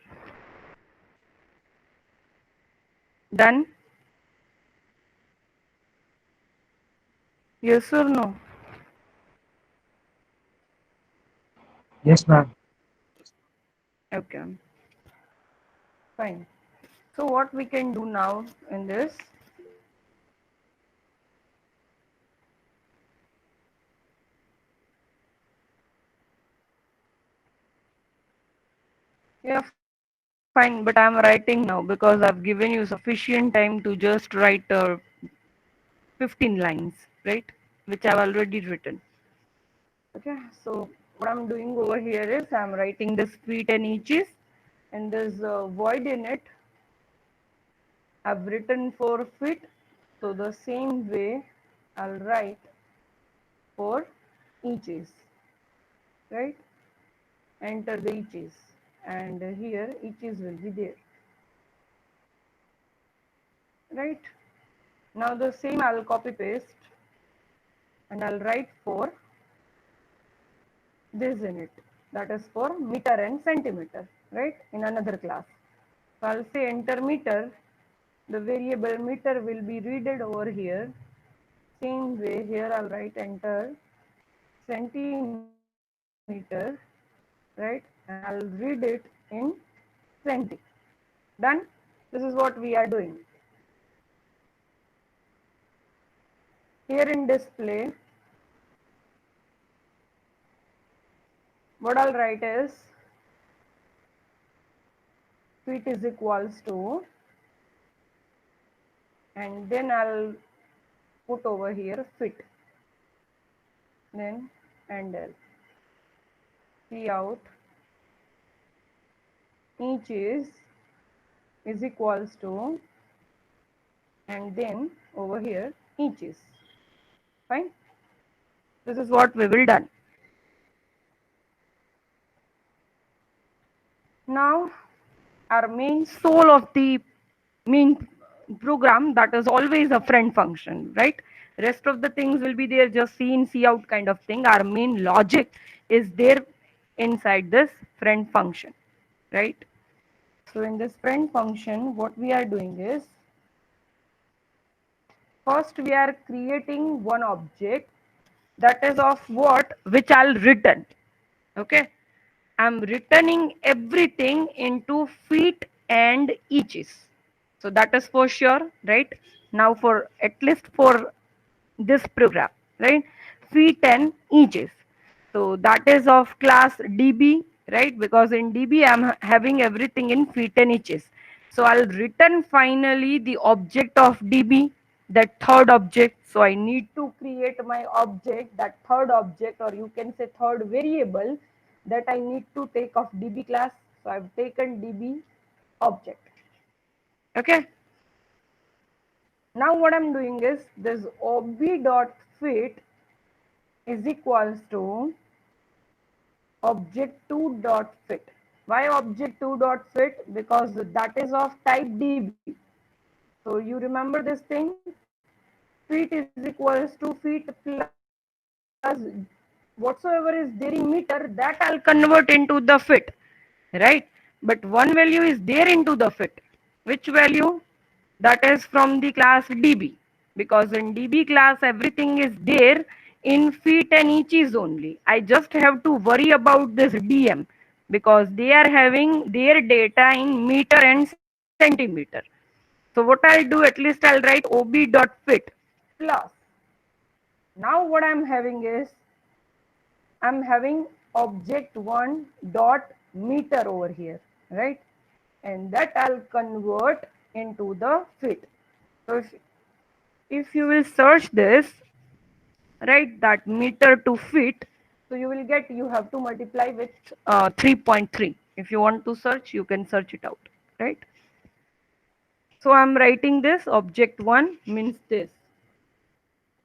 Done? Yes or no? Yes, ma'am. Okay, fine. So what we can do now in this, yeah, fine, but I'm writing now because I've given you sufficient time to just write 15 lines, right? Which I've already written. Okay, so what I'm doing over here is I'm writing this feet and inches, and there's a void in it. I've written for feet, so the same way I'll write for inches, right? Enter the inches, and here inches will be there, right? Now the same I'll copy paste and I'll write for this in it, that is for meter and centimeter, right, in another class. So I'll say enter meter, the variable meter will be readed over here. Same way here I'll write enter centimeter, right, and I'll read it in centi. Done. This is what we are doing here in display. What I'll write is feet is equals to, and then I'll put over here fit, then handle, see out inches is equals to, and then over here inches. Fine. This is what we will done. Now our main soul of the main program, that is always a friend function, right? Rest of the things will be there, just see in see out kind of thing. Our main logic is there inside this friend function, right? So in this friend function, what we are doing is, first we are creating one object, that is of what, which I'll return. Okay, I'm returning everything into feet and inches. So that is for sure, right? Now for at least for this program, right? Feet and inches. So that is of class DB, right? Because in DB I'm having everything in feet and inches. So I'll return finally the object of DB, that third object. So I need to create my object, that third object, or you can say third variable, that I need to take of DB class. So I've taken DB object. Okay. Now what I'm doing is this ob dot fit is equals to object2 dot fit. Why object2 dot fit? Because that is of type DB. So you remember this thing, fit is equals to feet plus whatsoever is there in meter, that I'll convert into the fit, right? But one value is there into the fit. Which value? That is from the class DB, because in DB class everything is there in feet and inches only. I just have to worry about this DM because they are having their data in meter and centimeter. So what I'll do, at least I'll write ob dot fit plus. Now what I'm having is, I'm having object1 dot meter over here, right? And that I'll convert into the fit. So if you will search this, right, that meter to fit, so you will get, you have to multiply with 3.3. If you want to search, you can search it out, right? So I'm writing this object1 means this,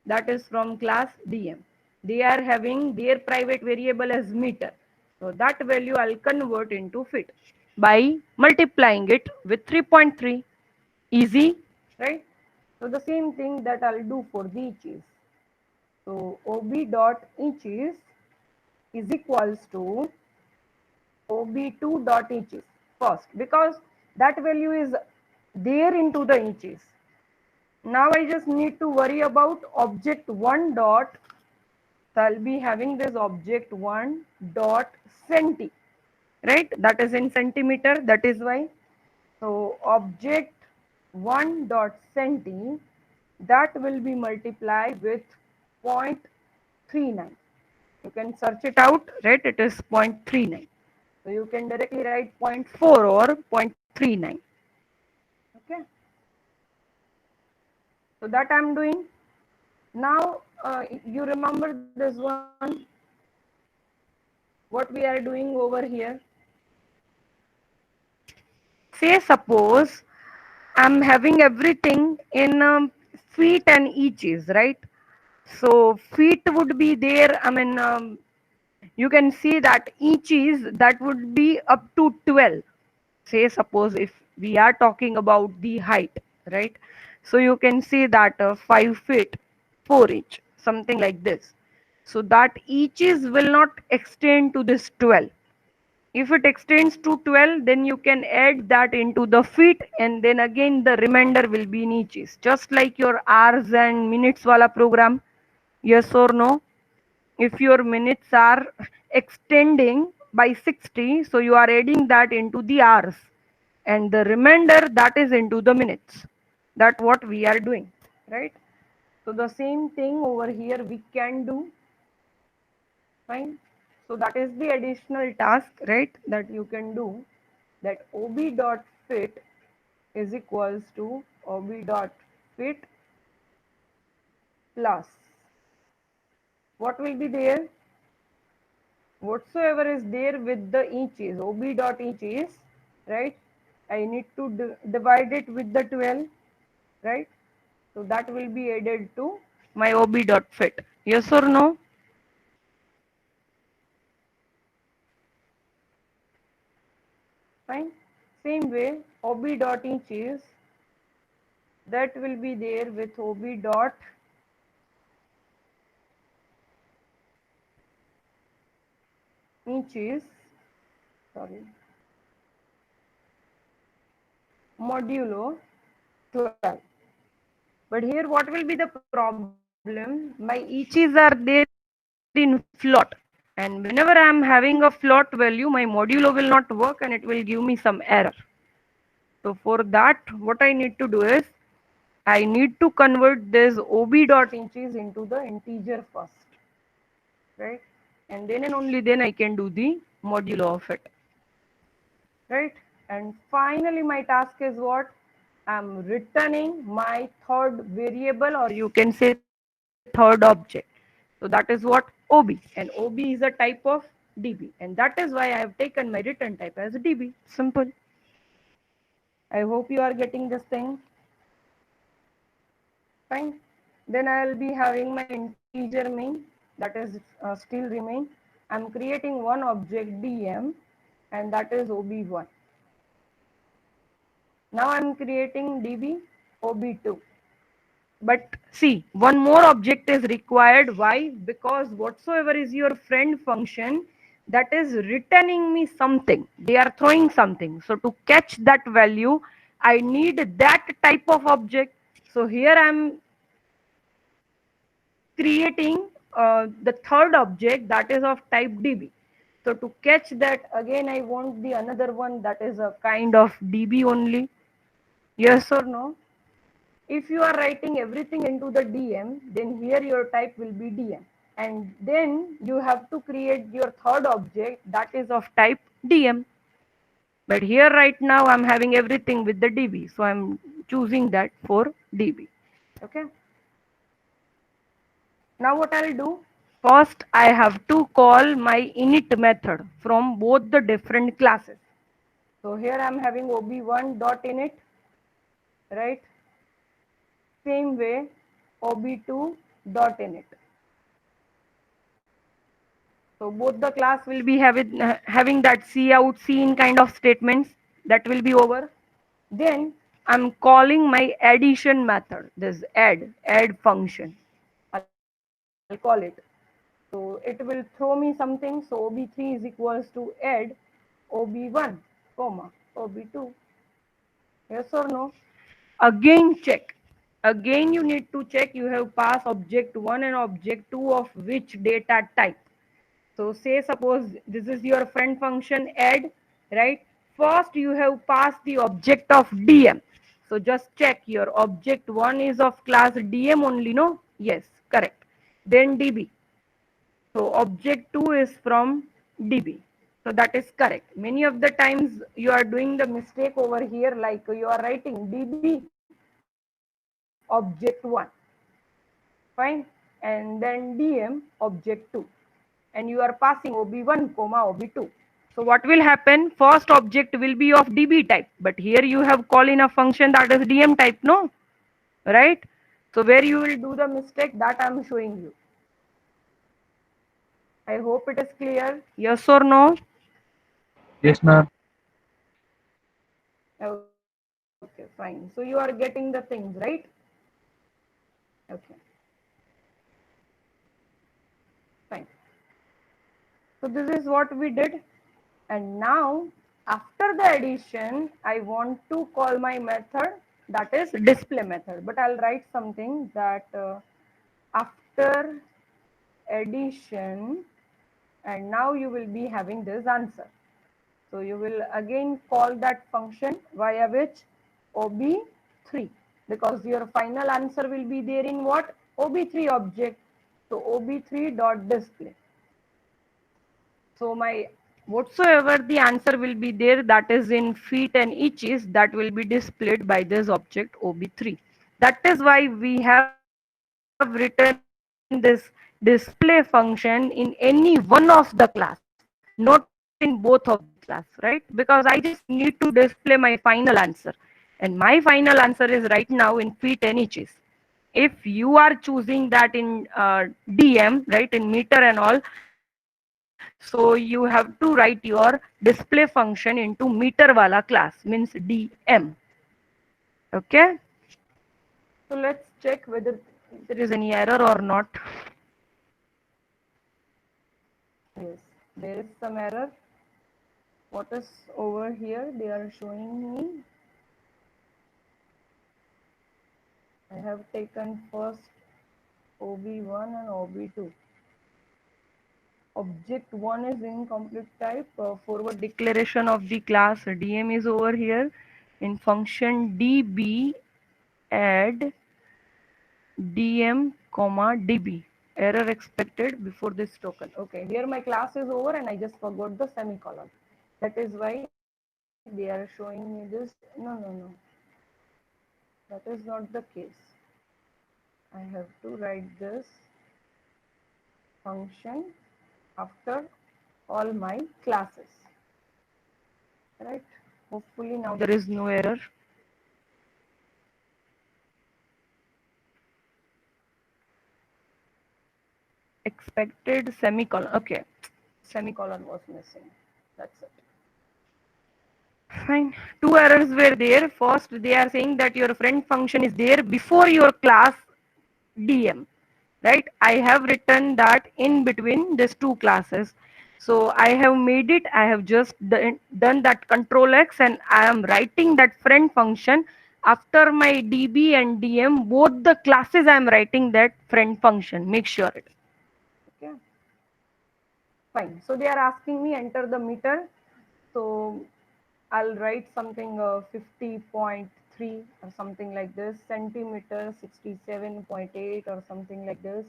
that is from class DM. They are having their private variable as meter. So that value I'll convert into fit by multiplying it with 3.3. Easy, right? So the same thing that I'll do for the inches. So ob dot inches is equals to ob2 dot inches first, because that value is there into the inches. Now I just need to worry about object 1 dot. So I'll be having this object 1 dot centi, right? That is in centimeter, that is why. So object 1 dot centi, that will be multiplied with 0.39. You can search it out, right? It is 0.39. So you can directly write 0.4 or 0.39. Okay. So that I'm doing. Now you remember this one, what we are doing over here. Say suppose I'm having everything in feet and inches, right? So feet would be there. I mean, you can see that inches that would be up to 12. Say suppose if we are talking about the height, right? So you can see that 5 feet 4 inch, something like this. So that inches will not extend to this 12. If it extends to 12, then you can add that into the feet, and then again the remainder will be in inches, just like your hours and minutes wala program. Yes or no? If your minutes are extending by 60, so you are adding that into the hours, and the remainder that is into the minutes. That what we are doing, right? So the same thing over here we can do. Fine. So that is the additional task, right, that you can do, that ob dot fit is equals to ob dot fit plus what will be there, whatsoever is there with the inches, ob dot inches, right? I need to divide it with the 12, right? So that will be added to my ob dot fit. Yes or no? Fine. Same way, ob dot inches, that will be there with ob dot inches, sorry, modulo 12. But here what will be the problem? My inches are there in float, and whenever I am having a float value, my modulo will not work and it will give me some error. So for that, what I need to do is I need to convert this ob dot inches into the integer first, right? And then and only then I can do the modulo of it, right? And finally my task is what? I'm returning my third variable, or you can say third object. So that is what? OB, and OB is a type of DB, and that is why I have taken my return type as DB. Simple. I hope you are getting this thing. Fine. Then I will be having my integer main, that is still remain. I'm creating one object DM, and that is OB1. Now I'm creating DB OB2. But see, one more object is required. Why? Because whatsoever is your friend function, that is returning me something. They are throwing something. So to catch that value, I need that type of object. So here I'm creating the third object, that is of type DB. So to catch that, again I want the another one that is a kind of DB only. Yes or no? If you are writing everything into the DM, then here your type will be DM. And then you have to create your third object that is of type DM. But here right now I'm having everything with the DB. So I'm choosing that for DB. Okay. Now what I'll do? First I have to call my init method from both the different classes. So here I'm having ob1 dot init, right? Same way ob2 dot init. So both the class will be having that see out scene kind of statements, that will be over. Then I'm calling my addition method, this add function. I'll call it. So it will throw me something. So ob3 is equals to add, OB1, comma, OB2. Yes or no? Again check. Again you need to check you have passed object 1 and object 2 of which data type. So say suppose this is your friend function add, right? First you have passed the object of DM. So just check your object 1 is of class DM only, no? Yes, correct. Then DB. So object 2 is from DB. So that is correct. Many of the times you are doing the mistake over here, like you are writing DB object 1. Fine. And then DM object 2. And you are passing OB1, comma OB2. So what will happen? First object will be of DB type, but here you have call in a function that is DM type, no? Right? So where you will do the mistake, that I am showing you. I hope it is clear. Yes or no? Yes, ma'am. Okay, fine. So you are getting the things, right? Okay, fine. So this is what we did. And now after the addition, I want to call my method that is display method. But I'll write something that after addition, and now you will be having this answer. So you will again call that function via which OB3, because your final answer will be there in what? OB3 object. So OB3 dot display. So my whatsoever the answer will be there, that is in feet and inches, that will be displayed by this object OB3. That is why we have written this display function in any one of the class, not in both of the class, right? Because I just need to display my final answer. And my final answer is right now in feet and inches. If you are choosing that in DM, right, in meter and all, so you have to write your display function into meter wala class, means DM. Okay. So let's check whether there is any error or not. Yes, there is some error. What is over here? They are showing me. I have taken first OB1 and OB2. Object 1 is incomplete type. Forward declaration of the class DM is over here. In function DB add DM comma DB. Error expected before this token. Okay, here my class is over and I just forgot the semicolon. That is why they are showing me this. No. That is not the case. I have to write this function after all my classes. Right? Hopefully now there is no error. Expected semicolon. Okay, semicolon was missing. That's it. Fine. Two errors were there. First, they are saying that your friend function is there before your class DM, right? I have written that in between these two classes. So I have made it. I have just done that control X and I am writing that friend function after my DB and DM, both the classes I am writing that friend function. Make sure it. Okay. Fine. So they are asking me enter the meter. So I'll write something 50.3 or something like this, centimeter 67.8 or something like this.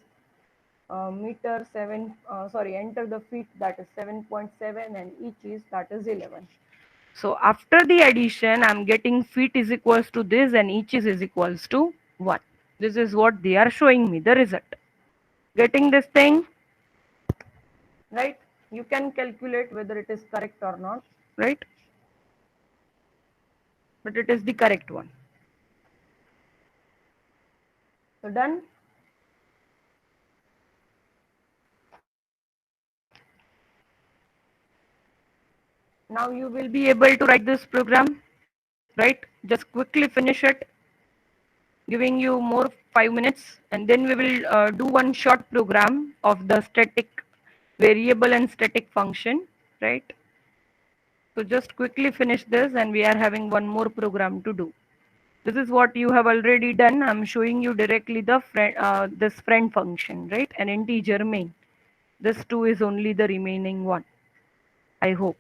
Meter 7, sorry, enter the feet, that is 7.7, and inches, that is 11. So after the addition, I'm getting feet is equals to this and inches is equals to 1. This is what they are showing me, the result. Getting this thing? Right? You can calculate whether it is correct or not, right? But it is the correct one. So done. Now you will be able to write this program, right? Just quickly finish it, giving you more 5 minutes, and then we will do one short program of the static variable and static function, right? So just quickly finish this and we are having one more program to do. This is what you have already done. I'm showing you directly the friend, this friend function, right? An integer main. This two is only the remaining one. I hope.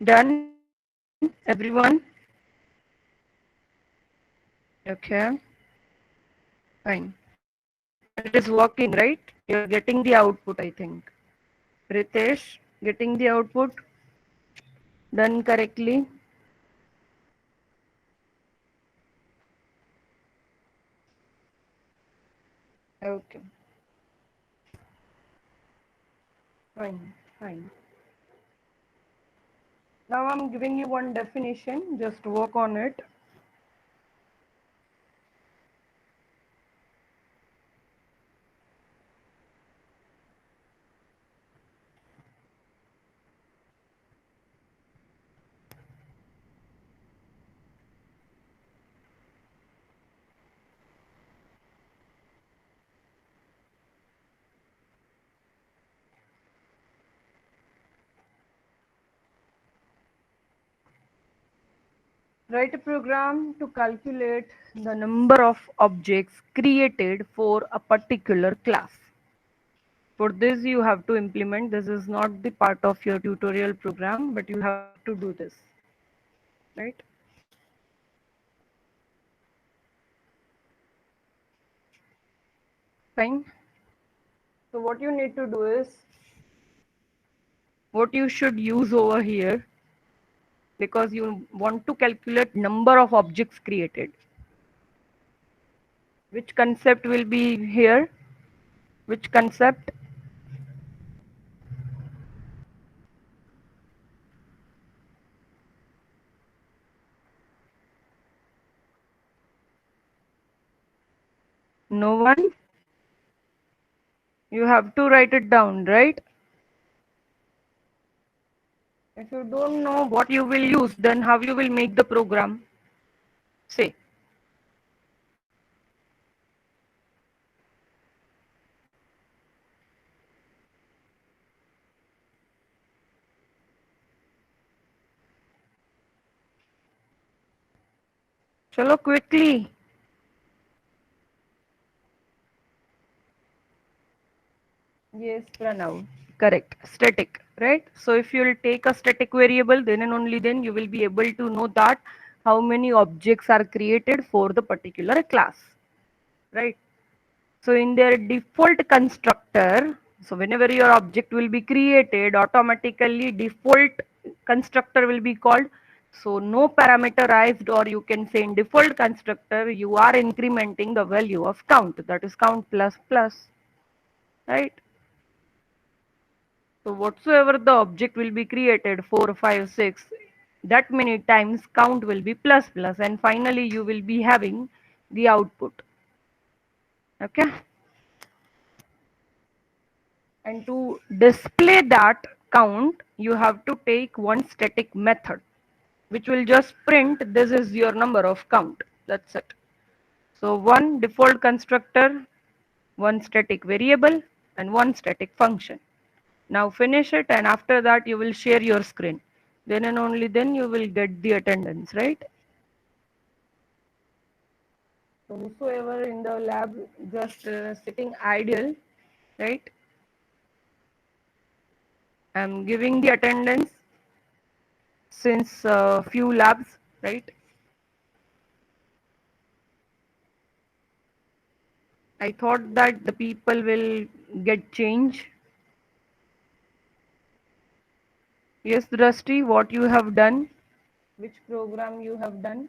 Done, everyone? Okay, fine. And it is working, right? You're getting the output, I think. Ritesh, getting the output done correctly? Okay, fine, fine. Now I'm giving you one definition, just work on it. Write a program to calculate the number of objects created for a particular class. For this, you have to implement. This is not the part of your tutorial program, but you have to do this, right? Fine. So what you need to do is, what you should use over here, because you want to calculate number of objects created. Which concept will be here? Which concept? No one? You have to write it down, right? If you don't know what you will use, then how you will make the program? Say. Chalo quickly. Yes, Pranav. Correct. Static, right? So if you will take a static variable, then and only then you will be able to know that how many objects are created for the particular class, right? So in their default constructor, so whenever your object will be created, automatically default constructor will be called. So no parameterized, or you can say in default constructor, you are incrementing the value of count, that is count plus plus, right? So whatsoever the object will be created, 4, 5, 6, that many times count will be plus plus, and finally you will be having the output. Okay. And to display that count, you have to take one static method, which will just print this is your number of count. That's it. So one default constructor, one static variable, and one static function. Now finish it, and after that you will share your screen. Then and only then you will get the attendance, right? So whosoever in the lab just sitting idle, right? I'm giving the attendance since few labs, right? I thought that the people will get change. Yes, Drashti, what you have done? Which program you have done?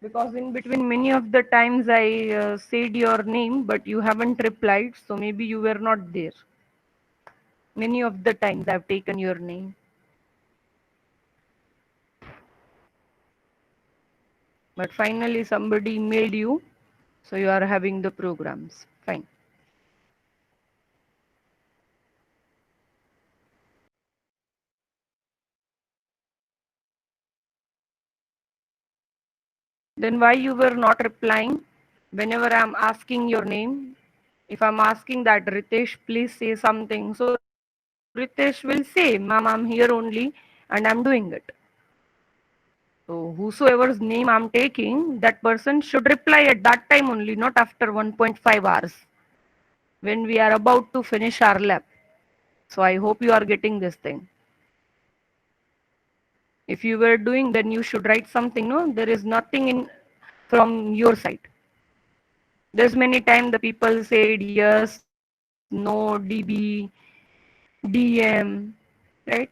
Because in between many of the times I said your name, but you haven't replied, so maybe you were not there. Many of the times I've taken your name, but finally somebody mailed you, so you are having the programs. Fine. Then why you were not replying whenever I'm asking your name? If I'm asking that Ritesh, please say something, so Ritesh will say, Ma'am, I'm here only and I'm doing it. So whosoever's name I'm taking, that person should reply at that time only, not after 1.5 hours when we are about to finish our lab. So I hope you are getting this thing. If you were doing, then you should write something. No, there is nothing in from your side. There's many times the people said yes, no, DB, DM, right?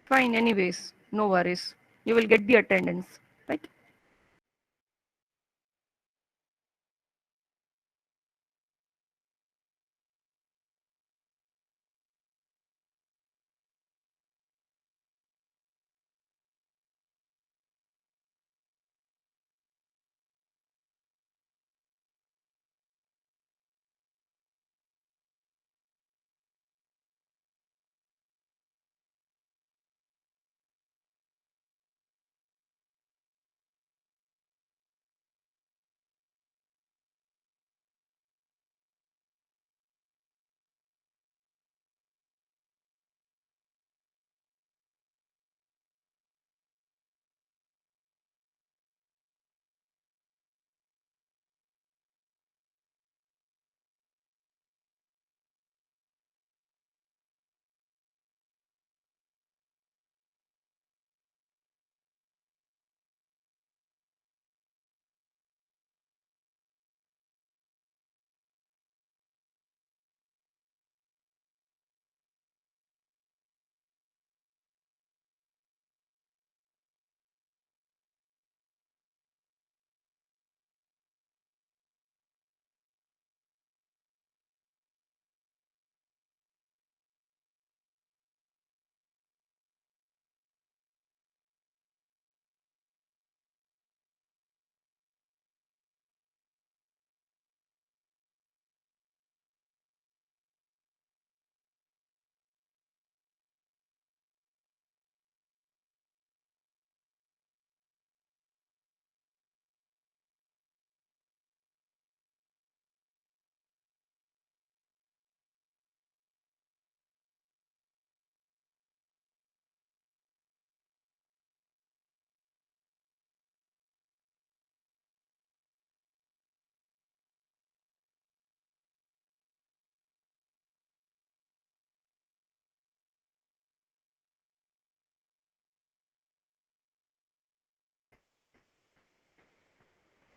Fine, anyways, no worries. You will get the attendance, right?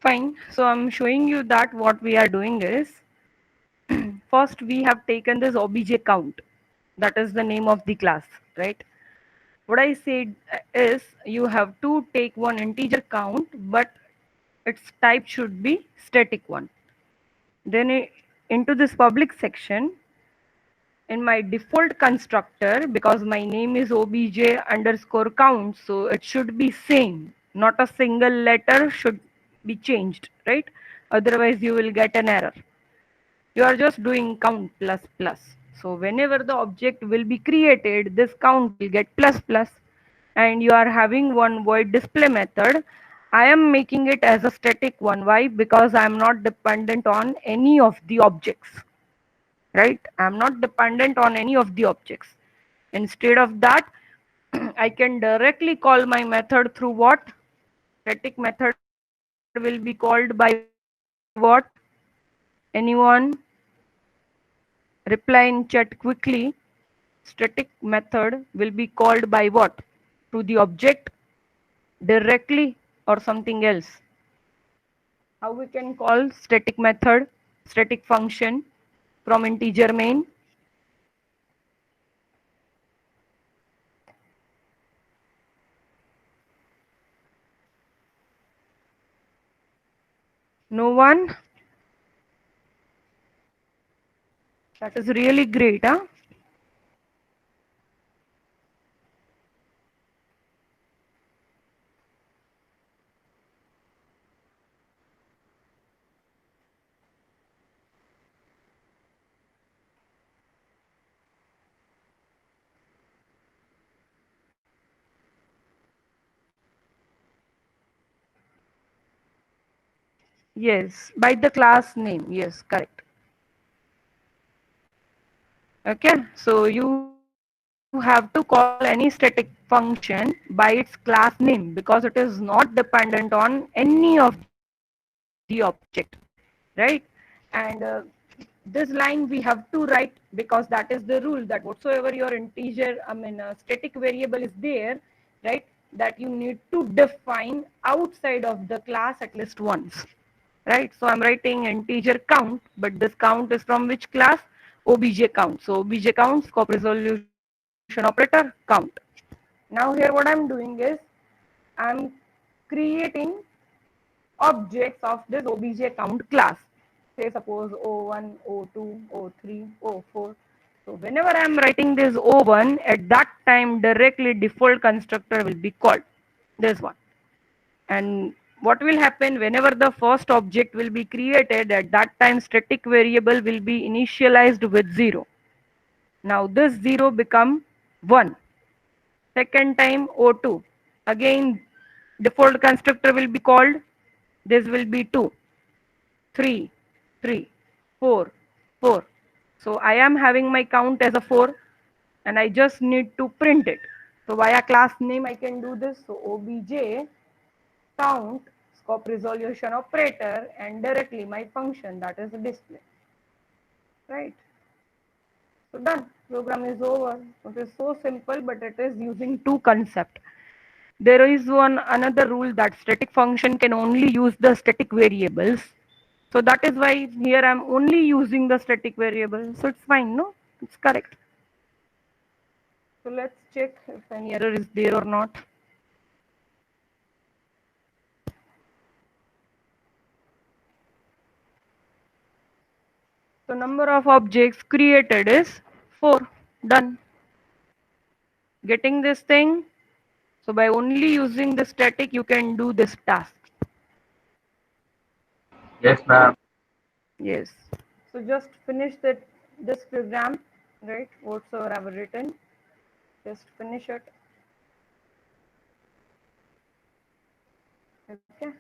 Fine. So I'm showing you that what we are doing is first we have taken this obj count. That is the name of the class, right? What I said is you have to take one integer count, but its type should be static one. Then into this public section, in my default constructor, because my name is obj underscore count, so it should be same. Not a single letter should be changed, right? Otherwise you will get an error. You are just doing count plus plus. So whenever the object will be created, this count will get plus plus, and you are having one void display method. I am making it as a static one. Why? Because I am not dependent on any of the objects, right? I am not dependent on any of the objects. Instead of that, I can directly call my method through what? Static method will be called by what? Anyone? Reply in chat quickly. Static method will be called by what? To the object directly or something else. How we can call static method, static function from integer main? No one? That is really great, huh? Yes, by the class name. Yes, correct. Okay, so you have to call any static function by its class name because it is not dependent on any of the object, right? And this line we have to write because that is the rule that whatsoever your integer, static variable is there, right? That you need to define outside of the class at least once, right? So I'm writing integer count, but this count is from which class? Obj count. So obj count, scope resolution operator, count. Now here what I'm doing is I'm creating objects of this obj count class. Say suppose O1, O2, O3, O4. So whenever I'm writing this O1, at that time directly default constructor will be called. This one. And what will happen whenever the first object will be created, at that time static variable will be initialized with 0. Now this 0 become 1. Second time O2. Again default constructor will be called. This will be 2, 3, 3, 4, 4. So I am having my count as a 4 and I just need to print it. So via class name I can do this. So obj count scope resolution operator and directly my function, that is the display, right? So done, program is over. It is so simple, but it is using two concept. There is one another rule that static function can only use the static variables. So that is why here I'm only using the static variable. So it's fine, no? It's correct. So let's check if any error is there or not. So number of objects created is 4. Done. Getting this thing. So by only using the static, you can do this task. Yes, ma'am. Yes. So just finish this program, right? Whatsoever I've written, just finish it. Okay.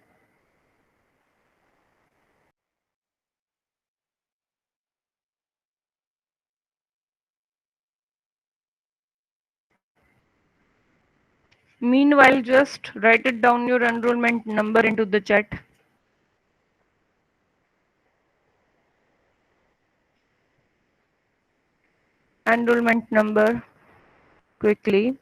Meanwhile, just write it down your enrollment number into the chat. Enrollment number quickly.